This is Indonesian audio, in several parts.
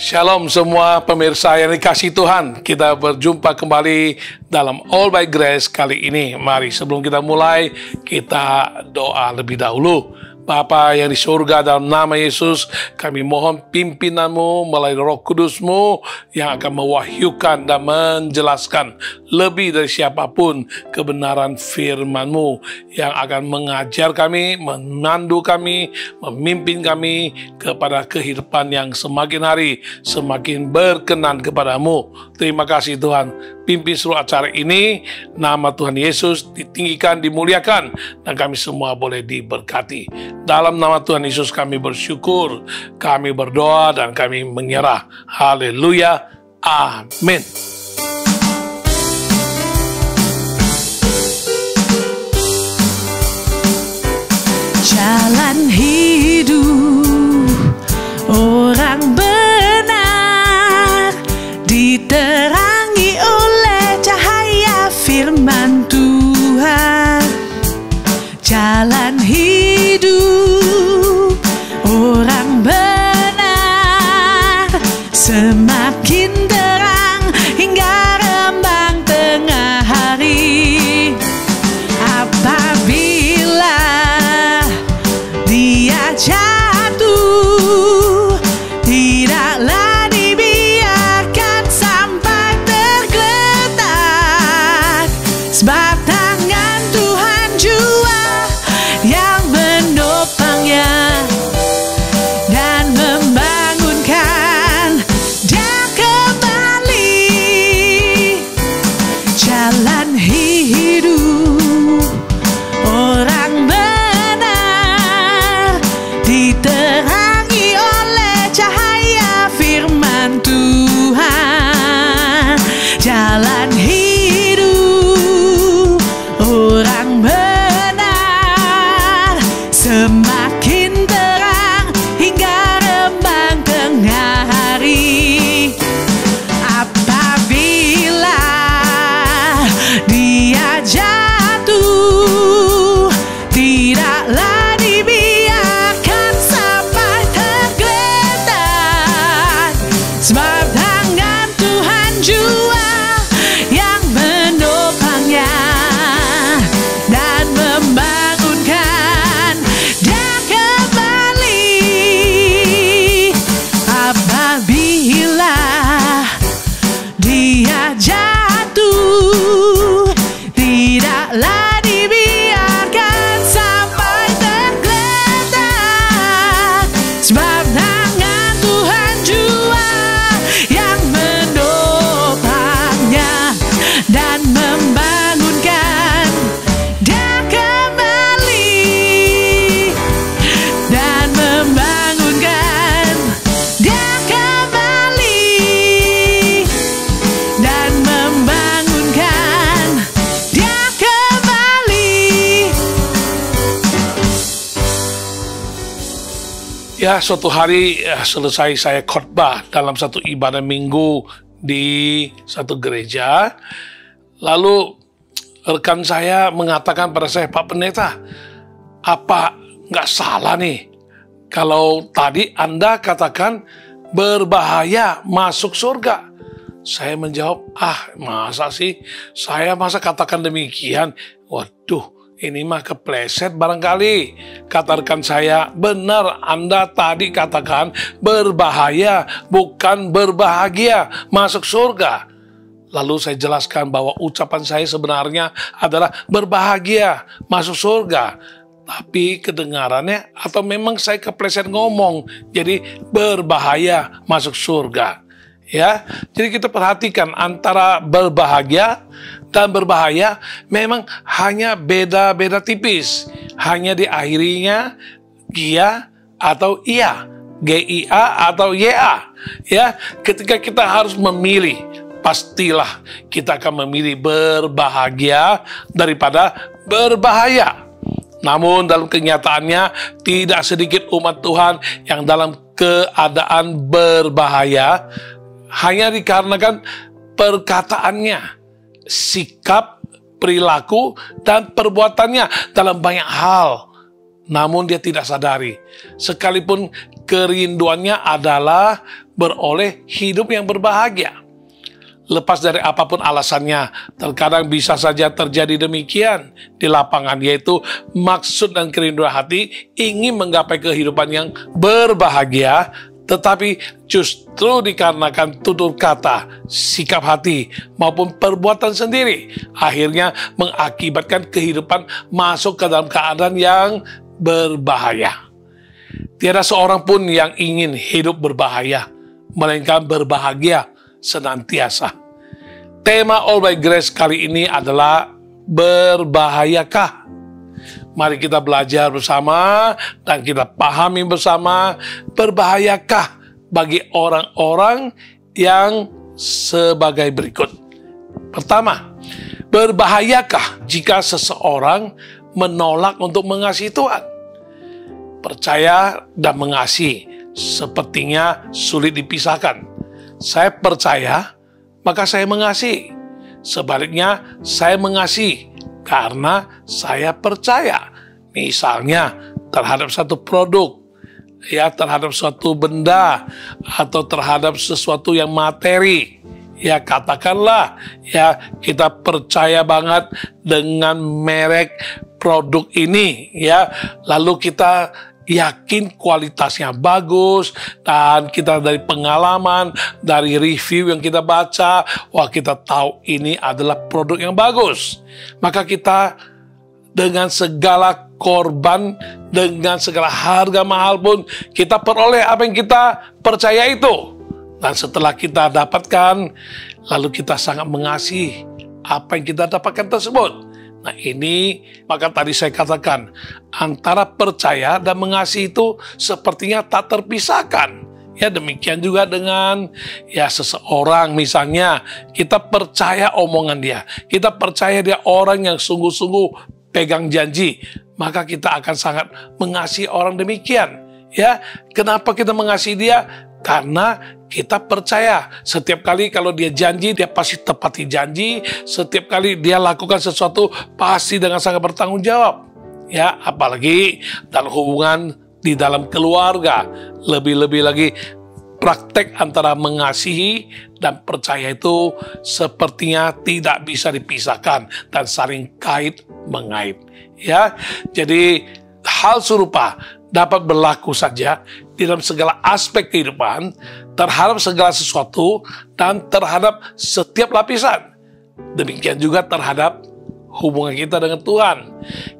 Shalom semua pemirsa yang dikasihi Tuhan. Kita berjumpa kembali dalam All by Grace kali ini. Mari sebelum kita mulai, kita doa lebih dahulu. Bapa yang di surga, dalam nama Yesus, kami mohon pimpinanmu melalui Roh Kudusmu yang akan mewahyukan dan menjelaskan lebih dari siapapun kebenaran firman-Mu yang akan mengajar kami, memandu kami, memimpin kami kepada kehidupan yang semakin hari semakin berkenan kepadamu. Terima kasih Tuhan. Pimpin seluruh acara ini, nama Tuhan Yesus ditinggikan, dimuliakan, dan kami semua boleh diberkati. Dalam nama Tuhan Yesus kami bersyukur, kami berdoa, dan kami menyerah. Haleluya. Amin. Jalan hidup orang benar diterangi oleh cahaya firman Tuhan. Jalan hidup orang benar semakin terang hingga rembang tengah hari. Apabila dia jatuh, tidaklah dibiarkan sampai tergeletak, sebab tangan Tuhan jua yang menopangnya dan membangunkan dia kembali. Jalan hidup orang benar diterangi oleh cahaya firman Tuhan. Jalan hidup orang benar semakin terang hingga rembang tengah hari. Apabila dia jatuh, tidaklah dibiarkan sampai tergeletak, sebab tangan Tuhan jua yang menopangnya dan membangunkan dia kembali. Apabila dia jatuh, tidaklah dibiarkan sampai tergeletak, sebab tangan Tuhan jua yang menopangnya dan membangunkan dia kembali, dan membangunkan dia kembali, dan membangunkan dia kembali. Ya, suatu hari selesai saya khotbah dalam satu ibadah minggu di satu gereja. Lalu rekan saya mengatakan pada saya, Pak Pendeta, apa nggak salah nih kalau tadi Anda katakan berbahaya masuk surga? Saya menjawab, masa sih saya katakan demikian? Waduh, ini mah kepleset barangkali. Kata rekan saya, benar Anda tadi katakan berbahaya, bukan berbahagia masuk surga. Lalu saya jelaskan bahwa ucapan saya sebenarnya adalah berbahagia masuk surga. Tapi kedengarannya, atau memang saya kepleset ngomong, jadi berbahaya masuk surga. Ya, jadi kita perhatikan antara berbahagia dan berbahaya memang hanya beda-beda tipis. Hanya diakhirinya gia atau ia, GIA atau YA. Ya, ketika kita harus memilih, pastilah kita akan memilih berbahagia daripada berbahaya. Namun dalam kenyataannya tidak sedikit umat Tuhan yang dalam keadaan berbahaya hanya dikarenakan perkataannya, sikap, perilaku, dan perbuatannya dalam banyak hal. namun dia tidak sadari. Sekalipun kerinduannya adalah beroleh hidup yang berbahagia. Lepas dari apapun alasannya, terkadang bisa saja terjadi demikian di lapangan, yaitu maksud dan kerinduan hati ingin menggapai kehidupan yang berbahagia, tetapi justru dikarenakan tutur kata, sikap hati, maupun perbuatan sendiri, akhirnya mengakibatkan kehidupan masuk ke dalam keadaan yang berbahaya. Tiada seorang pun yang ingin hidup berbahaya, melainkan berbahagia senantiasa. Tema All by Grace kali ini adalah berbahayakah? Mari kita belajar bersama dan kita pahami bersama, berbahayakah bagi orang-orang yang sebagai berikut. Pertama, berbahayakah jika seseorang menolak untuk mengasihi Tuhan? Percaya dan mengasihi sepertinya sulit dipisahkan. Saya percaya, maka saya mengasihi. Sebaliknya, saya mengasihi karena saya percaya. Misalnya, terhadap satu produk, ya, terhadap suatu benda, atau terhadap sesuatu yang materi. Ya, katakanlah, ya, kita percaya banget dengan merek produk ini, ya. Lalu kita yakin kualitasnya bagus, dan kita dari pengalaman, dari review yang kita baca, wah, kita tahu ini adalah produk yang bagus. Maka kita dengan segala korban, dengan segala harga mahal pun, kita peroleh apa yang kita percaya itu. Dan setelah kita dapatkan, lalu kita sangat mengasihi apa yang kita dapatkan tersebut. Nah, ini maka tadi saya katakan, antara percaya dan mengasihi itu sepertinya tak terpisahkan. Ya, demikian juga dengan ya seseorang, misalnya kita percaya omongan dia, kita percaya dia orang yang sungguh-sungguh pegang janji, maka kita akan sangat mengasihi orang demikian. Ya, kenapa kita mengasihi dia? Karena kita percaya setiap kali kalau dia janji, dia pasti tepati janji. Setiap kali dia lakukan sesuatu, pasti dengan sangat bertanggung jawab. Ya, apalagi dalam hubungan di dalam keluarga. Lebih-lebih lagi, praktek antara mengasihi dan percaya itu sepertinya tidak bisa dipisahkan dan saling kait-mengait. Ya, jadi hal serupa dapat berlaku saja di dalam segala aspek kehidupan, terhadap segala sesuatu, dan terhadap setiap lapisan. Demikian juga terhadap hubungan kita dengan Tuhan.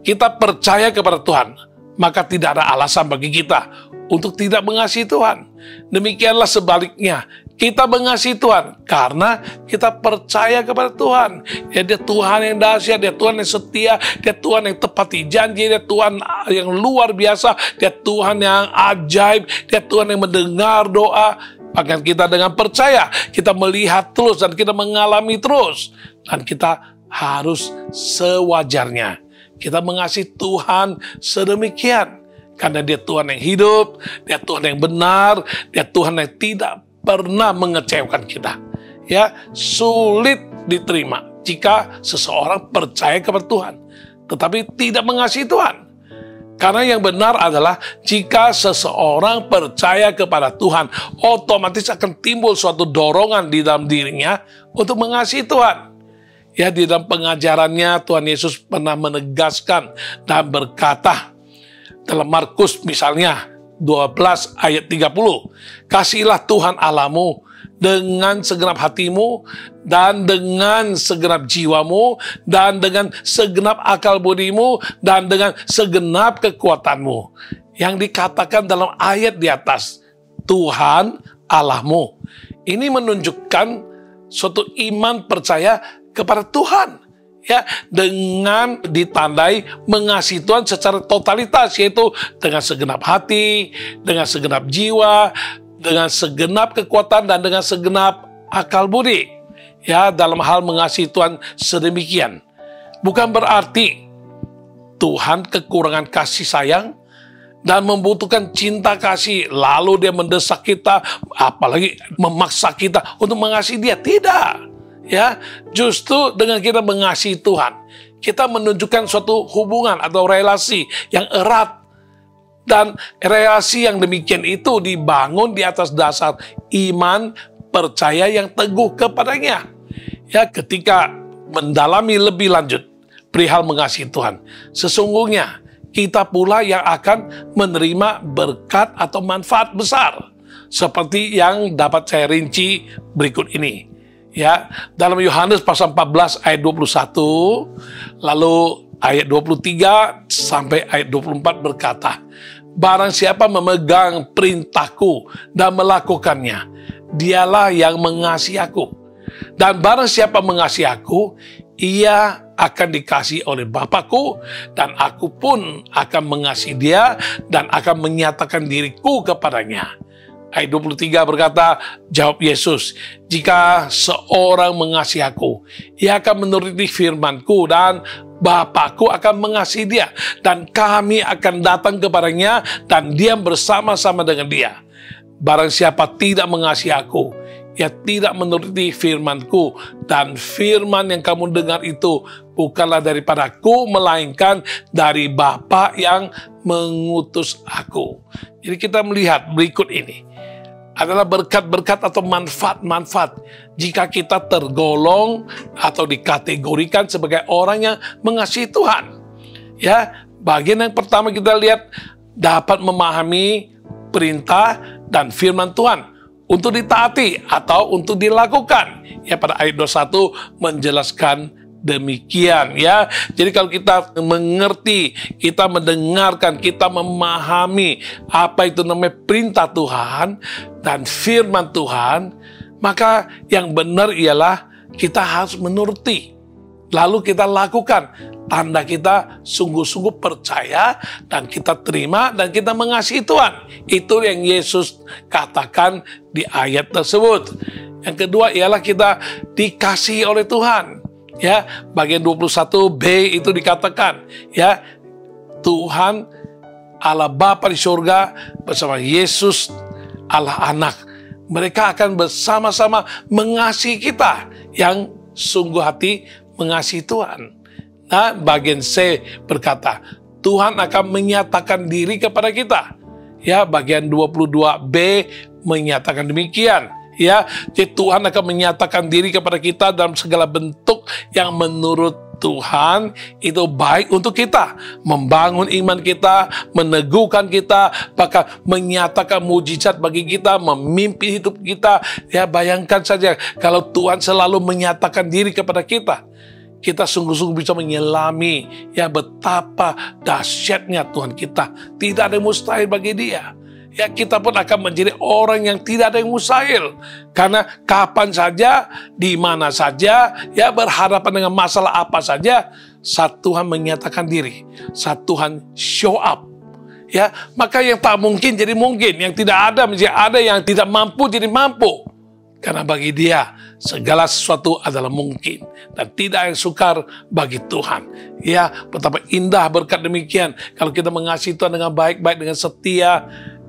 Kita percaya kepada Tuhan, maka tidak ada alasan bagi kita untuk tidak mengasihi Tuhan. Demikianlah sebaliknya, kita mengasihi Tuhan karena kita percaya kepada Tuhan. Ya, dia Tuhan yang dahsyat, dia Tuhan yang setia, dia Tuhan yang tepati janji, dia Tuhan yang luar biasa, dia Tuhan yang ajaib, dia Tuhan yang mendengar doa. Bahkan kita dengan percaya, kita melihat terus dan kita mengalami terus. Dan kita harus sewajarnya. Kita mengasihi Tuhan sedemikian. Karena dia Tuhan yang hidup, dia Tuhan yang benar, dia Tuhan yang tidak pernah mengecewakan kita. Ya, sulit diterima jika seseorang percaya kepada Tuhan, tetapi tidak mengasihi Tuhan. Karena yang benar adalah jika seseorang percaya kepada Tuhan, otomatis akan timbul suatu dorongan di dalam dirinya untuk mengasihi Tuhan. Ya, di dalam pengajarannya Tuhan Yesus pernah menegaskan dan berkata, dalam Markus misalnya 12 ayat 30, kasihilah Tuhan Allahmu dengan segenap hatimu, dan dengan segenap jiwamu, dan dengan segenap akal budimu, dan dengan segenap kekuatanmu. Yang dikatakan dalam ayat di atas, Tuhan Allahmu. Ini menunjukkan suatu iman percaya kepada Tuhan. Ya, dengan ditandai mengasihi Tuhan secara totalitas, yaitu dengan segenap hati, dengan segenap jiwa, dengan segenap kekuatan, dan dengan segenap akal budi. Ya, dalam hal mengasihi Tuhan sedemikian. Bukan berarti Tuhan kekurangan kasih sayang dan membutuhkan cinta kasih, lalu dia mendesak kita, apalagi memaksa kita untuk mengasihi dia. Tidak. Ya, justru dengan kita mengasihi Tuhan, kita menunjukkan suatu hubungan atau relasi yang erat Dan relasi yang demikian itu dibangun di atas dasar iman, percaya yang teguh kepadanya. Ya, ketika mendalami lebih lanjut perihal mengasihi Tuhan, sesungguhnya kita pula yang akan menerima berkat atau manfaat besar, seperti yang dapat saya rinci berikut ini. Ya, dalam Yohanes pasal 14 ayat 21, lalu ayat 23 sampai ayat 24 berkata, barang siapa memegang perintahku dan melakukannya, dialah yang mengasihi aku. Dan barang siapa mengasihi aku, ia akan dikasihi oleh Bapakku, dan aku pun akan mengasihi dia dan akan menyatakan diriku kepadanya. Ayat 23 berkata, jawab Yesus, jika seorang mengasihi aku, ia akan menuruti firmanku, dan Bapakku akan mengasihi dia, dan kami akan datang kepadanya dan diam bersama-sama dengan dia. Barang siapa tidak mengasihi aku, ia tidak menuruti firmanku, dan firman yang kamu dengar itu bukanlah daripadaku, melainkan dari Bapa yang mengutus aku. Jadi kita melihat berikut ini adalah berkat-berkat atau manfaat-manfaat jika kita tergolong atau dikategorikan sebagai orang yang mengasihi Tuhan. Ya, bagian yang pertama kita lihat dapat memahami perintah dan firman Tuhan untuk ditaati atau untuk dilakukan. Ya, pada ayat 21 menjelaskan demikian, ya. Jadi kalau kita mengerti, kita mendengarkan, kita memahami apa itu namanya perintah Tuhan dan firman Tuhan, maka yang benar ialah kita harus menuruti. Lalu kita lakukan, tanda kita sungguh-sungguh percaya dan kita terima dan kita mengasihi Tuhan. Itu yang Yesus katakan di ayat tersebut. Yang kedua ialah kita dikasihi oleh Tuhan. Ya, bagian 21b itu dikatakan, ya, Tuhan Allah Bapa di surga bersama Yesus Allah Anak, mereka akan bersama-sama mengasihi kita yang sungguh hati mengasihi Tuhan. Nah, bagian C berkata, Tuhan akan menyatakan diri kepada kita. Ya, bagian 22b menyatakan demikian. Ya, jadi Tuhan akan menyatakan diri kepada kita dalam segala bentuk yang menurut Tuhan itu baik untuk kita, membangun iman kita, meneguhkan kita, bahkan menyatakan mujizat bagi kita, memimpin hidup kita. Ya, bayangkan saja kalau Tuhan selalu menyatakan diri kepada kita, kita sungguh-sungguh bisa menyelami ya betapa dahsyatnya Tuhan kita. Tidak ada yang mustahil bagi Dia. Ya, kita pun akan menjadi orang yang tidak ada yang mustahil. Karena kapan saja, di mana saja, ya berhadapan dengan masalah apa saja, saat Tuhan menyatakan diri, saat Tuhan show up, ya, maka yang tak mungkin jadi mungkin, yang tidak ada menjadi ada, yang tidak mampu jadi mampu. Karena bagi Dia segala sesuatu adalah mungkin dan tidak yang sukar bagi Tuhan. Ya, betapa indah berkat demikian kalau kita mengasihi Tuhan dengan baik-baik, dengan setia.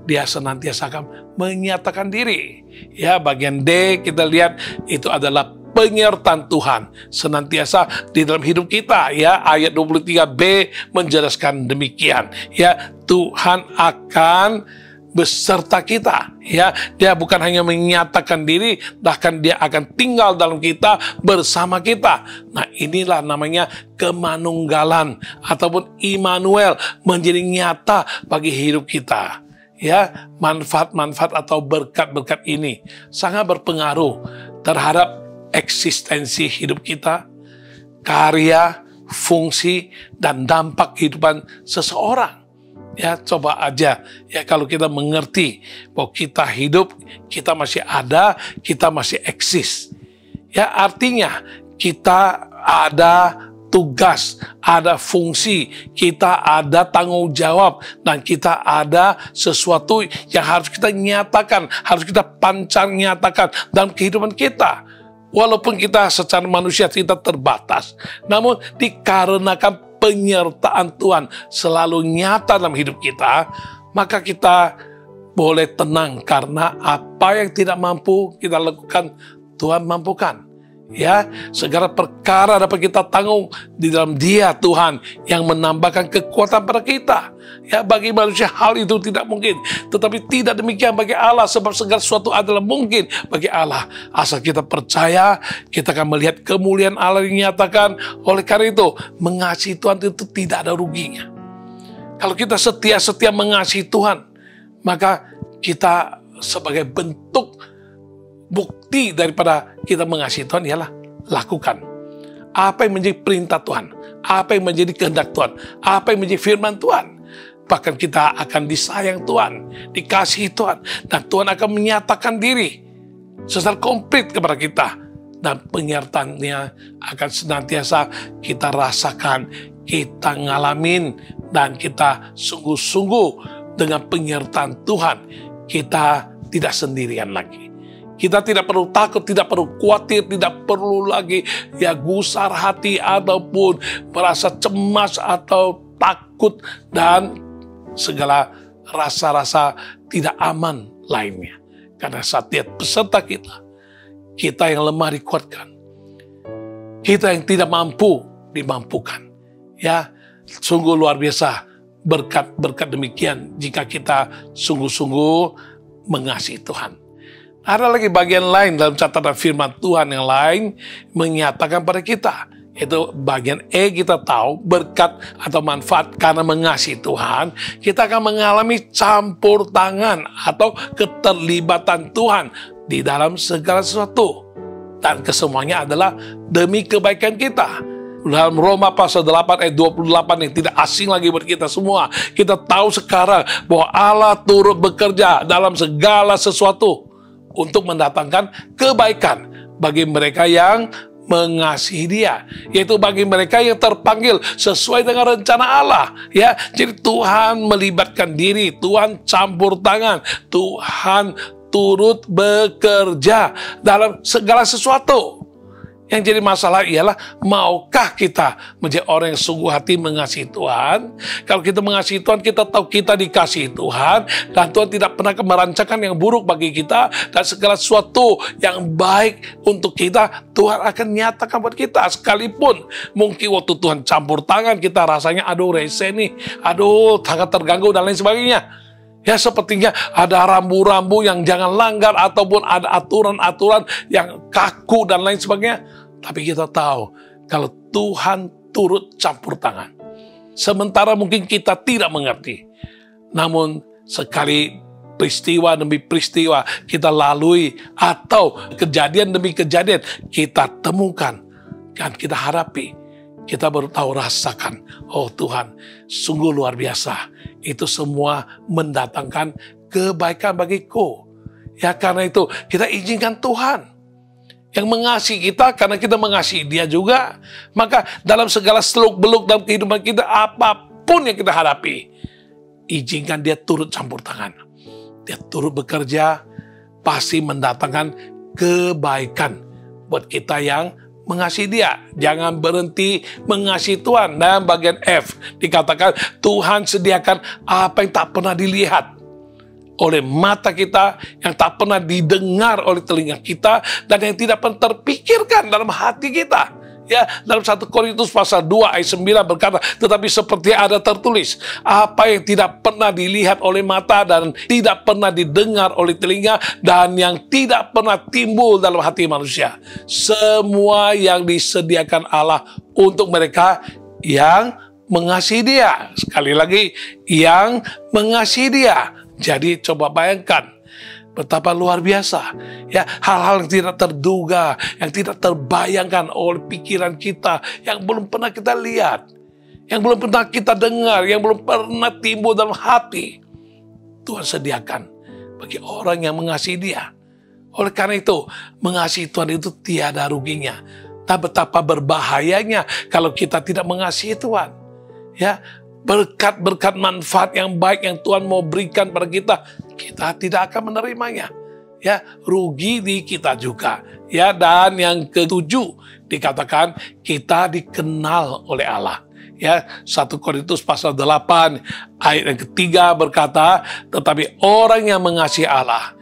Dia senantiasa akan menyatakan diri. Ya, bagian D kita lihat itu adalah penyertaan Tuhan senantiasa di dalam hidup kita. Ya, ayat 23b menjelaskan demikian. Ya, Tuhan akan beserta kita. Ya, Dia bukan hanya menyatakan diri, bahkan Dia akan tinggal dalam kita, bersama kita. Nah, inilah namanya kemanunggalan ataupun Immanuel, menjadi nyata bagi hidup kita. Ya, manfaat-manfaat atau berkat-berkat ini sangat berpengaruh terhadap eksistensi hidup kita, karya, fungsi, dan dampak kehidupan seseorang. Ya, coba aja ya kalau kita mengerti bahwa kita hidup, kita masih ada, kita masih eksis. Ya, artinya kita ada tugas, ada fungsi, kita ada tanggung jawab, dan kita ada sesuatu yang harus kita nyatakan, harus kita pancar nyatakan dalam kehidupan kita. Walaupun kita secara manusia kita terbatas, namun dikarenakan penyertaan Tuhan selalu nyata dalam hidup kita, maka kita boleh tenang karena apa yang tidak mampu kita lakukan, Tuhan mampukan. Ya, segala perkara dapat kita tanggung di dalam Dia, Tuhan, yang menambahkan kekuatan pada kita. Ya, bagi manusia hal itu tidak mungkin, tetapi tidak demikian bagi Allah, sebab segala sesuatu adalah mungkin bagi Allah. Asal kita percaya, kita akan melihat kemuliaan Allah yang dinyatakan. Oleh karena itu, mengasihi Tuhan itu tidak ada ruginya. Kalau kita setia-setia mengasihi Tuhan, maka kita sebagai bentuk bukti daripada kita mengasihi Tuhan ialah lakukan apa yang menjadi perintah Tuhan, apa yang menjadi kehendak Tuhan, apa yang menjadi firman Tuhan. Bahkan kita akan disayang Tuhan, dikasihi Tuhan, dan Tuhan akan menyatakan diri secara komplit kepada kita, dan penyertaannya akan senantiasa kita rasakan, kita ngalamin, dan kita sungguh-sungguh dengan penyertaan Tuhan. Kita tidak sendirian lagi. Kita tidak perlu takut, tidak perlu khawatir, tidak perlu lagi gusar hati ataupun merasa cemas atau takut dan segala rasa-rasa tidak aman lainnya. Karena setiap peserta kita yang lemah dikuatkan, kita yang tidak mampu dimampukan. Ya, sungguh luar biasa berkat-berkat demikian jika kita sungguh-sungguh mengasihi Tuhan. Ada lagi bagian lain dalam catatan firman Tuhan yang lain menyatakan pada kita. Itu bagian E, kita tahu berkat atau manfaat karena mengasihi Tuhan. Kita akan mengalami campur tangan atau keterlibatan Tuhan di dalam segala sesuatu. Dan kesemuanya adalah demi kebaikan kita. Dalam Roma pasal 8 ayat 28 yang tidak asing lagi buat kita semua. Kita tahu sekarang bahwa Allah turut bekerja dalam segala sesuatu untuk mendatangkan kebaikan bagi mereka yang mengasihi Dia, yaitu bagi mereka yang terpanggil sesuai dengan rencana Allah. Ya, jadi Tuhan melibatkan diri, Tuhan campur tangan, Tuhan turut bekerja dalam segala sesuatu. Yang jadi masalah ialah, maukah kita menjadi orang yang sungguh hati mengasihi Tuhan? Kalau kita mengasihi Tuhan, kita tahu kita dikasihi Tuhan, dan Tuhan tidak pernah merancangkan yang buruk bagi kita, dan segala sesuatu yang baik untuk kita, Tuhan akan nyatakan buat kita. Sekalipun mungkin waktu Tuhan campur tangan, kita rasanya aduh rese nih, aduh sangat terganggu dan lain sebagainya. Ya, sepertinya ada rambu-rambu yang jangan langgar, ataupun ada aturan-aturan yang kaku dan lain sebagainya. Tapi kita tahu kalau Tuhan turut campur tangan. Sementara mungkin kita tidak mengerti, namun sekali peristiwa demi peristiwa kita lalui, atau kejadian demi kejadian kita temukan dan kita hadapi, kita baru tahu, rasakan, oh Tuhan sungguh luar biasa. Itu semua mendatangkan kebaikan bagiku. Ya, karena itu kita izinkan Tuhan yang mengasihi kita, karena kita mengasihi Dia juga. Maka dalam segala seluk-beluk dalam kehidupan kita, apapun yang kita hadapi, izinkan Dia turut campur tangan. Dia turut bekerja, pasti mendatangkan kebaikan buat kita yang mengasihi Dia. Jangan berhenti mengasihi Tuhan. Nah, bagian F dikatakan Tuhan sediakan apa yang tak pernah dilihat oleh mata kita, yang tak pernah didengar oleh telinga kita, dan yang tidak pernah terpikirkan dalam hati kita. Ya, dalam 1 Korintus pasal 2 ayat 9 berkata, tetapi seperti ada tertulis, apa yang tidak pernah dilihat oleh mata dan tidak pernah didengar oleh telinga dan yang tidak pernah timbul dalam hati manusia, semua yang disediakan Allah untuk mereka yang mengasihi Dia. Sekali lagi, yang mengasihi Dia. Jadi coba bayangkan betapa luar biasa, ya, hal-hal yang tidak terduga, yang tidak terbayangkan oleh pikiran kita, yang belum pernah kita lihat, yang belum pernah kita dengar, yang belum pernah timbul dalam hati, Tuhan sediakan bagi orang yang mengasihi Dia. Oleh karena itu, mengasihi Tuhan itu tiada ruginya. Tak betapa berbahayanya kalau kita tidak mengasihi Tuhan. Ya, berkat-berkat manfaat yang baik yang Tuhan mau berikan pada kita, kita tidak akan menerimanya. Ya, rugi di kita juga. Ya, dan yang ketujuh dikatakan kita dikenal oleh Allah. Ya, 1 Korintus pasal 8 ayat yang ketiga berkata, tetapi orang yang mengasihi Allah,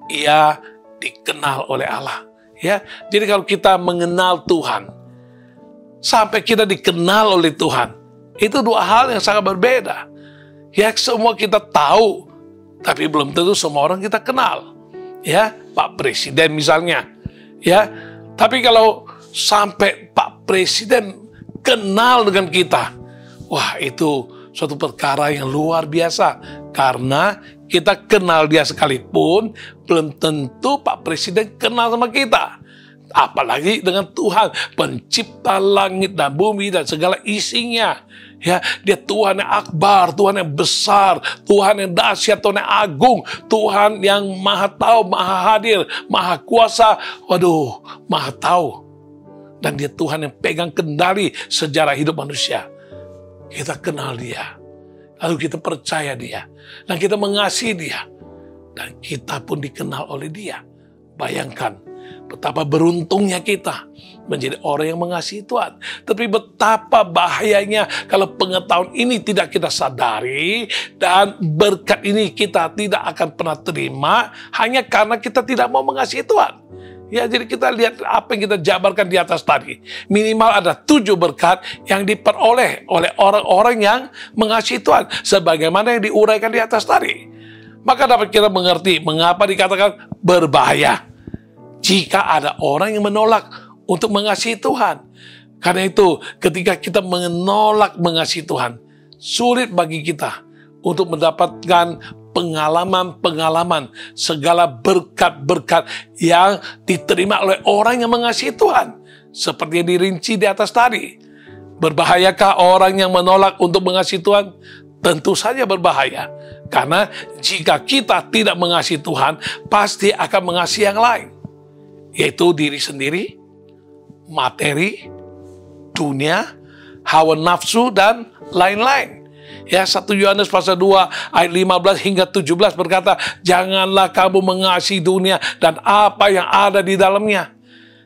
ia dikenal oleh Allah. Ya, jadi kalau kita mengenal Tuhan, sampai kita dikenal oleh Tuhan, itu dua hal yang sangat berbeda. Ya, semua kita tahu, tapi belum tentu semua orang kita kenal. Ya, Pak Presiden misalnya. Ya, tapi kalau sampai Pak Presiden kenal dengan kita, wah, itu suatu perkara yang luar biasa. Karena kita kenal dia sekalipun, belum tentu Pak Presiden kenal sama kita. Apalagi dengan Tuhan, pencipta langit dan bumi dan segala isinya. Ya, dia Tuhan yang akbar, Tuhan yang besar, Tuhan yang dahsyat, Tuhan yang agung, Tuhan yang maha tahu, maha hadir, maha kuasa. Waduh, maha tahu. Dan dia Tuhan yang pegang kendali sejarah hidup manusia. Kita kenal dia, lalu kita percaya dia, dan kita mengasihi dia, dan kita pun dikenal oleh dia. Bayangkan betapa beruntungnya kita menjadi orang yang mengasihi Tuhan. Tapi betapa bahayanya kalau pengetahuan ini tidak kita sadari, dan berkat ini kita tidak akan pernah terima hanya karena kita tidak mau mengasihi Tuhan. Ya, jadi kita lihat apa yang kita jabarkan di atas tadi. Minimal ada 7 berkat yang diperoleh oleh orang-orang yang mengasihi Tuhan, sebagaimana yang diuraikan di atas tadi. Maka dapat kita mengerti mengapa dikatakan berbahaya jika ada orang yang menolak untuk mengasihi Tuhan. Karena itu, ketika kita menolak mengasihi Tuhan, sulit bagi kita untuk mendapatkan pengalaman-pengalaman, segala berkat-berkat yang diterima oleh orang yang mengasihi Tuhan. Seperti yang dirinci di atas tadi. Berbahayakah orang yang menolak untuk mengasihi Tuhan? Tentu saja berbahaya. Karena jika kita tidak mengasihi Tuhan, pasti akan mengasihi yang lain. Yaitu diri sendiri, materi, dunia, hawa nafsu, dan lain-lain. Ya, 1 Yohanes pasal 2 ayat 15 hingga 17 berkata, janganlah kamu mengasihi dunia dan apa yang ada di dalamnya.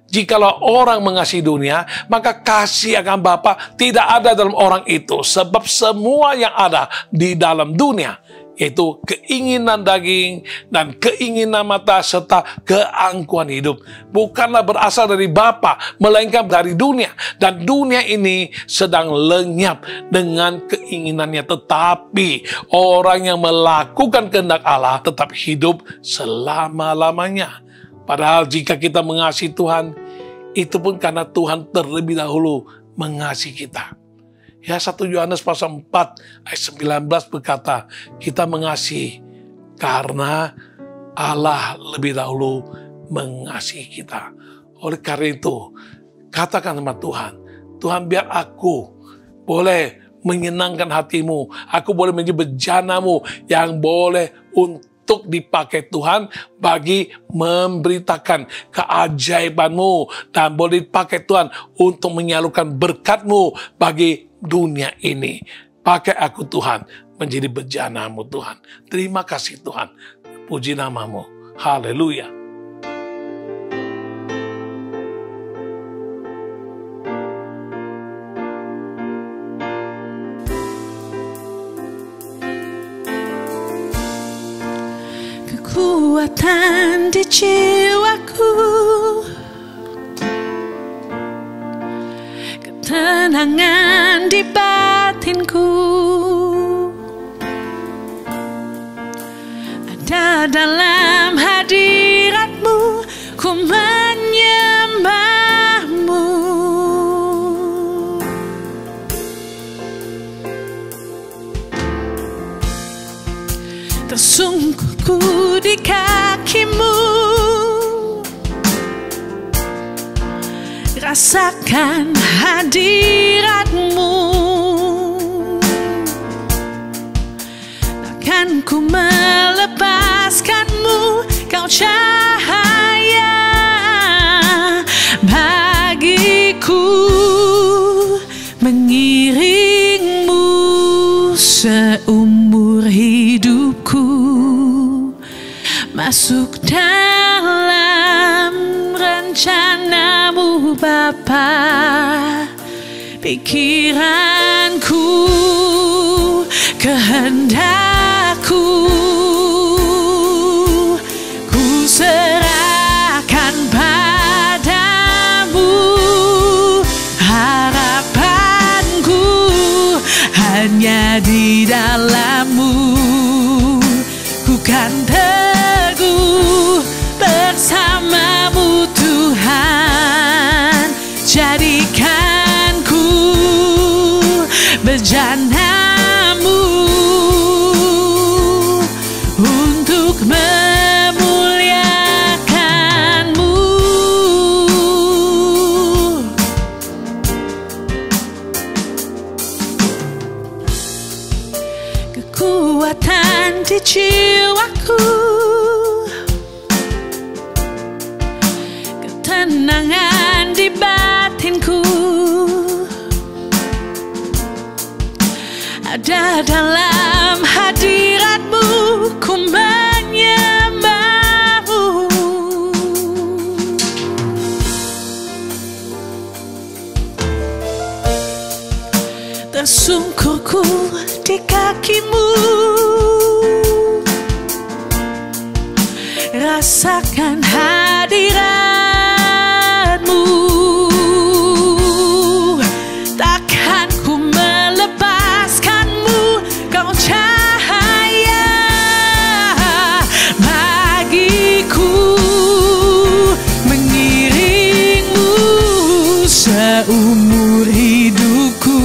Jikalau orang mengasihi dunia, maka kasih akan Bapa tidak ada dalam orang itu. Sebab semua yang ada di dalam dunia, yaitu keinginan daging dan keinginan mata serta keangkuhan hidup, bukanlah berasal dari Bapa, melainkan dari dunia. Dan dunia ini sedang lenyap dengan keinginannya. Tetapi orang yang melakukan kehendak Allah tetap hidup selama-lamanya. Padahal jika kita mengasihi Tuhan, itu pun karena Tuhan terlebih dahulu mengasihi kita. Ya, 1 Yohanes pasal 4 ayat 19 berkata, kita mengasihi karena Allah lebih dahulu mengasihi kita. Oleh karena itu, katakan sama Tuhan, Tuhan, biar aku boleh menyenangkan hatimu, aku boleh menjadi bejanamu yang boleh untuk dipakai Tuhan bagi memberitakan keajaibanmu, dan boleh dipakai Tuhan untuk menyalurkan berkatmu bagi dunia ini. Pakai aku Tuhan menjadi bejanamu Tuhan. Terima kasih Tuhan. Puji namamu. Haleluya. Kekuatan di jiwaku, ketenangan di batinku, ada dalam hadiratmu, ku menyembahmu. Tersungkurku di kakimu, rasakan hadiratmu. Takkan ku melepaskanmu, kau cahaya bagiku, mengiringmu seumur hidupku, masuk dalam rencanamu Bapa. Pikiranku, kehendakku, ku serahkan padamu. hanya di dalam-Mu ku kan teguh bersama-Mu Tuhan. Jadikan ku bejana-Mu untuk memuliakan-Mu. Kekuatan di jiwaku, ketenangan di batinku, ada dalam hadirat-Mu, ku menyembah-Mu. Tersungkurku di kaki-Mu, rasakan hadirat-Mu. Takkan ku melepaskan-Mu, Kau cahaya bagiku. Mengiring-Mu seumur hidupku,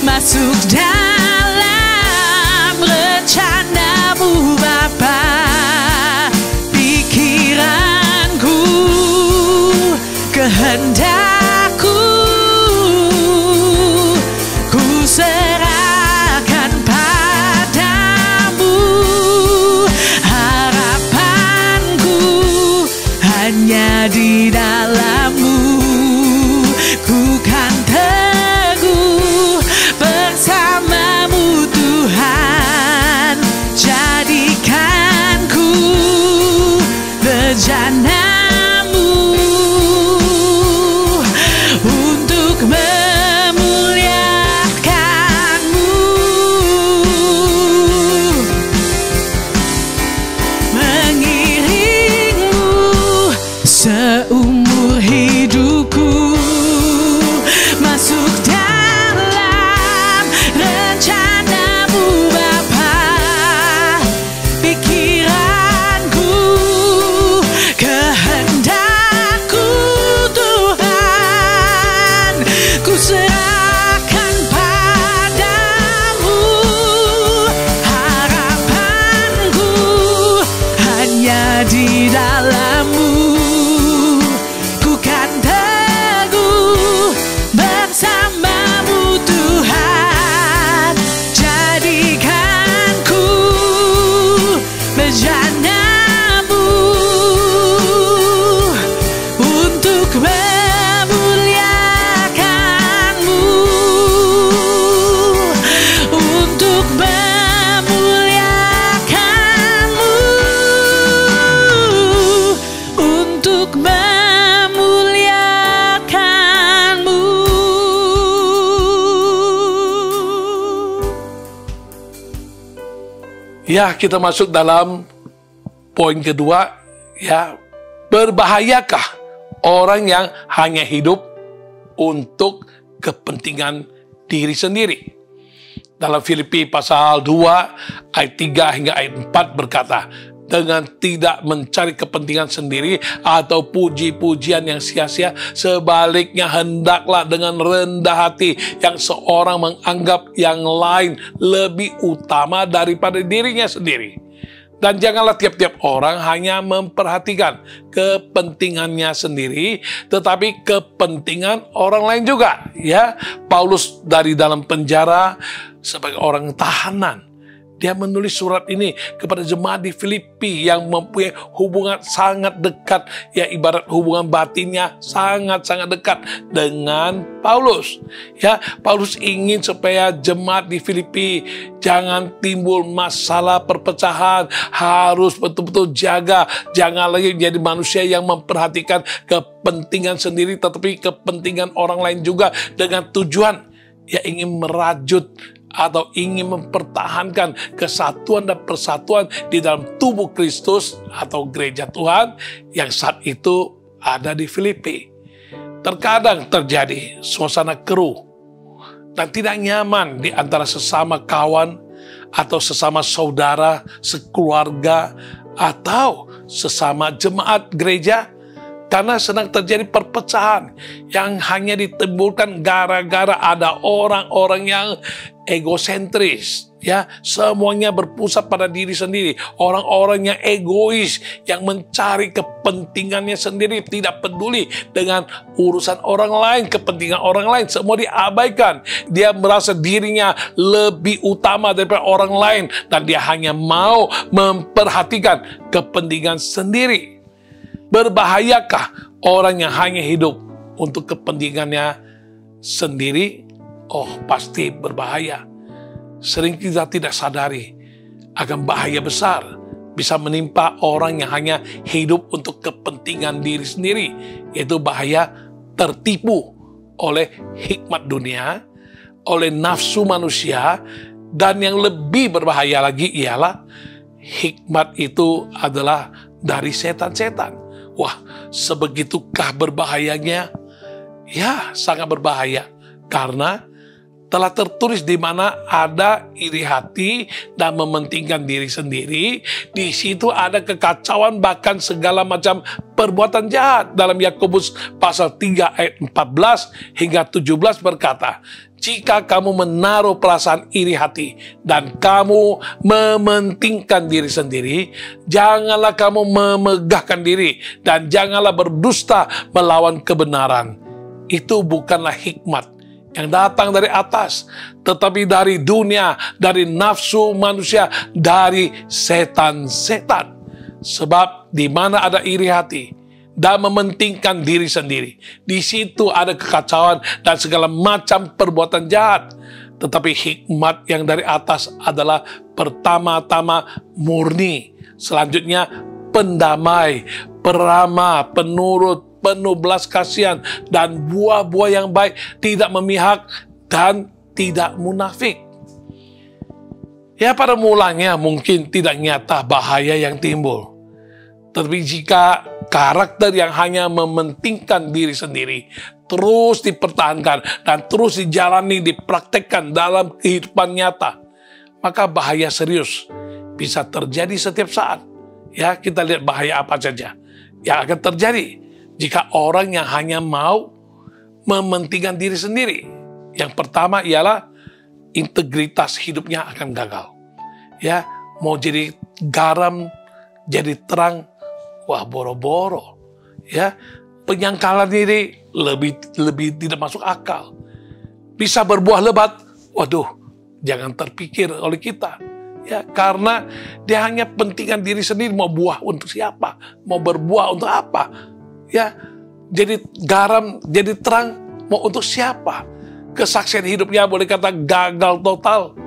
masuk dalam rencana-Mu Bapa. Pikiranku, kehendak-Ku, ku serahkan padamu. Harapanku hanya di dalam-Mu, ku kan teguh bersama-Mu Tuhan. Jadikan ku bejana-Mu untuk memuliakan-Mu. Mengiring-Mu seumur hidupku, masuk dalam rencana-Mu Bapa. Pikiranku, kehendak-Ku Tuhan, ku serahkan padamu. Harapanku hanya di dalam-Mu, ku kan teguh bersama-Mu Tuhan. Jadikan ku bejana-Mu untuk memuliakan-Mu, untuk memuliakan-Mu, untuk memuliakan-Mu. Ya, kita masuk dalam poin kedua, ya. Berbahayakah orang yang hanya hidup untuk kepentingan diri sendiri? Dalam Filipi pasal 2 ayat 3 hingga ayat 4 berkata, dengan tidak mencari kepentingan sendiri atau puji-pujian yang sia-sia, sebaliknya hendaklah dengan rendah hati yang seorang menganggap yang lain lebih utama daripada dirinya sendiri. Dan janganlah tiap-tiap orang hanya memperhatikan kepentingannya sendiri, tetapi kepentingan orang lain juga. Ya, Paulus dari dalam penjara sebagai orang tahanan, dia menulis surat ini kepada jemaat di Filipi yang mempunyai hubungan sangat dekat, ya ibarat hubungan batinnya sangat-sangat dekat dengan Paulus. Ya, Paulus ingin supaya jemaat di Filipi jangan timbul masalah perpecahan, harus betul-betul jaga, jangan lagi menjadi manusia yang memperhatikan kepentingan sendiri, tetapi kepentingan orang lain juga, dengan tujuan ya ingin merajut atau ingin mempertahankan kesatuan dan persatuan di dalam tubuh Kristus atau gereja Tuhan yang saat itu ada di Filipi. Terkadang terjadi suasana keruh dan tidak nyaman di antara sesama kawan atau sesama saudara, sekeluarga, atau sesama jemaat gereja, karena sedang terjadi perpecahan yang hanya ditimbulkan gara-gara ada orang-orang yang egosentris, ya, semuanya berpusat pada diri sendiri, orang-orang yang egois, yang mencari kepentingannya sendiri, tidak peduli dengan urusan orang lain, kepentingan orang lain, semua diabaikan. Dia merasa dirinya lebih utama daripada orang lain, dan dia hanya mau memperhatikan kepentingan sendiri. Berbahayakah orang yang hanya hidup untuk kepentingannya sendiri? Oh, pasti berbahaya. Sering kita tidak sadari akan bahaya besar bisa menimpa orang yang hanya hidup untuk kepentingan diri sendiri, yaitu bahaya tertipu oleh hikmat dunia, oleh nafsu manusia, dan yang lebih berbahaya lagi ialah hikmat itu adalah dari setan-setan. Wah, sebegitukah berbahayanya? Ya, sangat berbahaya. Karena telah tertulis di mana ada iri hati dan mementingkan diri sendiri. Di situ ada kekacauan, bahkan segala macam perbuatan jahat. Dalam Yakobus pasal 3 ayat 14 hingga 17 berkata, jika kamu menaruh perasaan iri hati dan kamu mementingkan diri sendiri, janganlah kamu memegahkan diri dan janganlah berdusta melawan kebenaran. Itu bukanlah hikmat yang datang dari atas, tetapi dari dunia, dari nafsu manusia, dari setan-setan. Sebab di mana ada iri hati dan mementingkan diri sendiri, di situ ada kekacauan dan segala macam perbuatan jahat. Tetapi hikmat yang dari atas adalah pertama-tama murni, selanjutnya pendamai, peramah, penurut, penuh belas kasihan, dan buah-buah yang baik, tidak memihak dan tidak munafik. Ya, pada mulanya mungkin tidak nyata bahaya yang timbul. Tetapi jika karakter yang hanya mementingkan diri sendiri terus dipertahankan dan terus dijalani, dipraktekkan dalam kehidupan nyata, maka bahaya serius bisa terjadi setiap saat. Ya, kita lihat bahaya apa saja yang akan terjadi jika orang yang hanya mau mementingkan diri sendiri. Yang pertama ialah integritas hidupnya akan gagal. Ya, mau jadi garam, jadi terang, wah boro-boro. Ya, penyangkalan diri lebih tidak masuk akal. Bisa berbuah lebat, waduh, jangan terpikir oleh kita. Ya, karena dia hanya pentingkan diri sendiri, mau buah untuk siapa, mau berbuah untuk apa. Ya, jadi garam, jadi terang, mau untuk siapa? Kesaksian hidupnya boleh kata gagal total.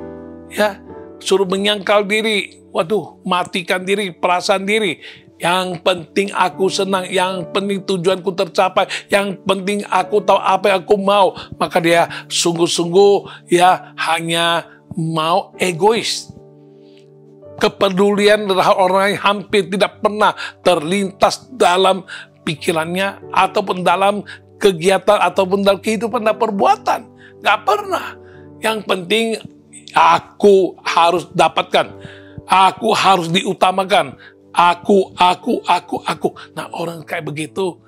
Ya, suruh menyangkal diri, waduh, matikan diri, perasaan diri. Yang penting aku senang, yang penting tujuanku tercapai, yang penting aku tahu apa yang aku mau. Maka dia sungguh-sungguh ya hanya mau egois. Kepedulian terhadap orang yang hampir tidak pernah terlintas dalam pikirannya, ataupun dalam kegiatan, ataupun dalam kehidupan dan perbuatan. Gak pernah. Yang penting aku harus dapatkan. Aku harus diutamakan. Aku. Nah, orang kayak begitu,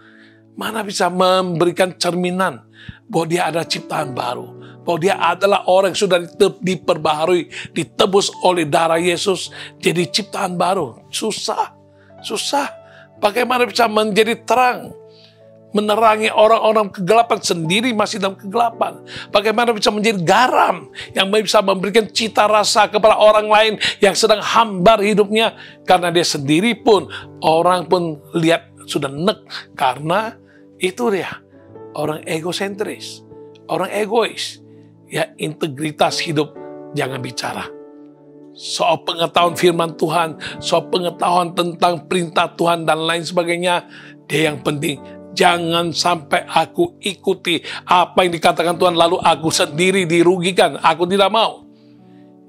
mana bisa memberikan cerminan bahwa dia ada ciptaan baru. Bahwa dia adalah orang yang sudah diperbaharui, ditebus oleh darah Yesus, jadi ciptaan baru. Susah. Bagaimana bisa menjadi terang, menerangi orang-orang kegelapan, sendiri masih dalam kegelapan? Bagaimana bisa menjadi garam yang bisa memberikan cita rasa kepada orang lain yang sedang hambar hidupnya? Karena dia sendiri pun, orang pun lihat sudah nek. Karena itu dia, orang egosentris, orang egois. Ya, integritas hidup jangan bicara. Soal pengetahuan firman Tuhan, soal pengetahuan tentang perintah Tuhan dan lain sebagainya, dia yang penting jangan sampai aku ikuti apa yang dikatakan Tuhan lalu aku sendiri dirugikan. Aku tidak mau.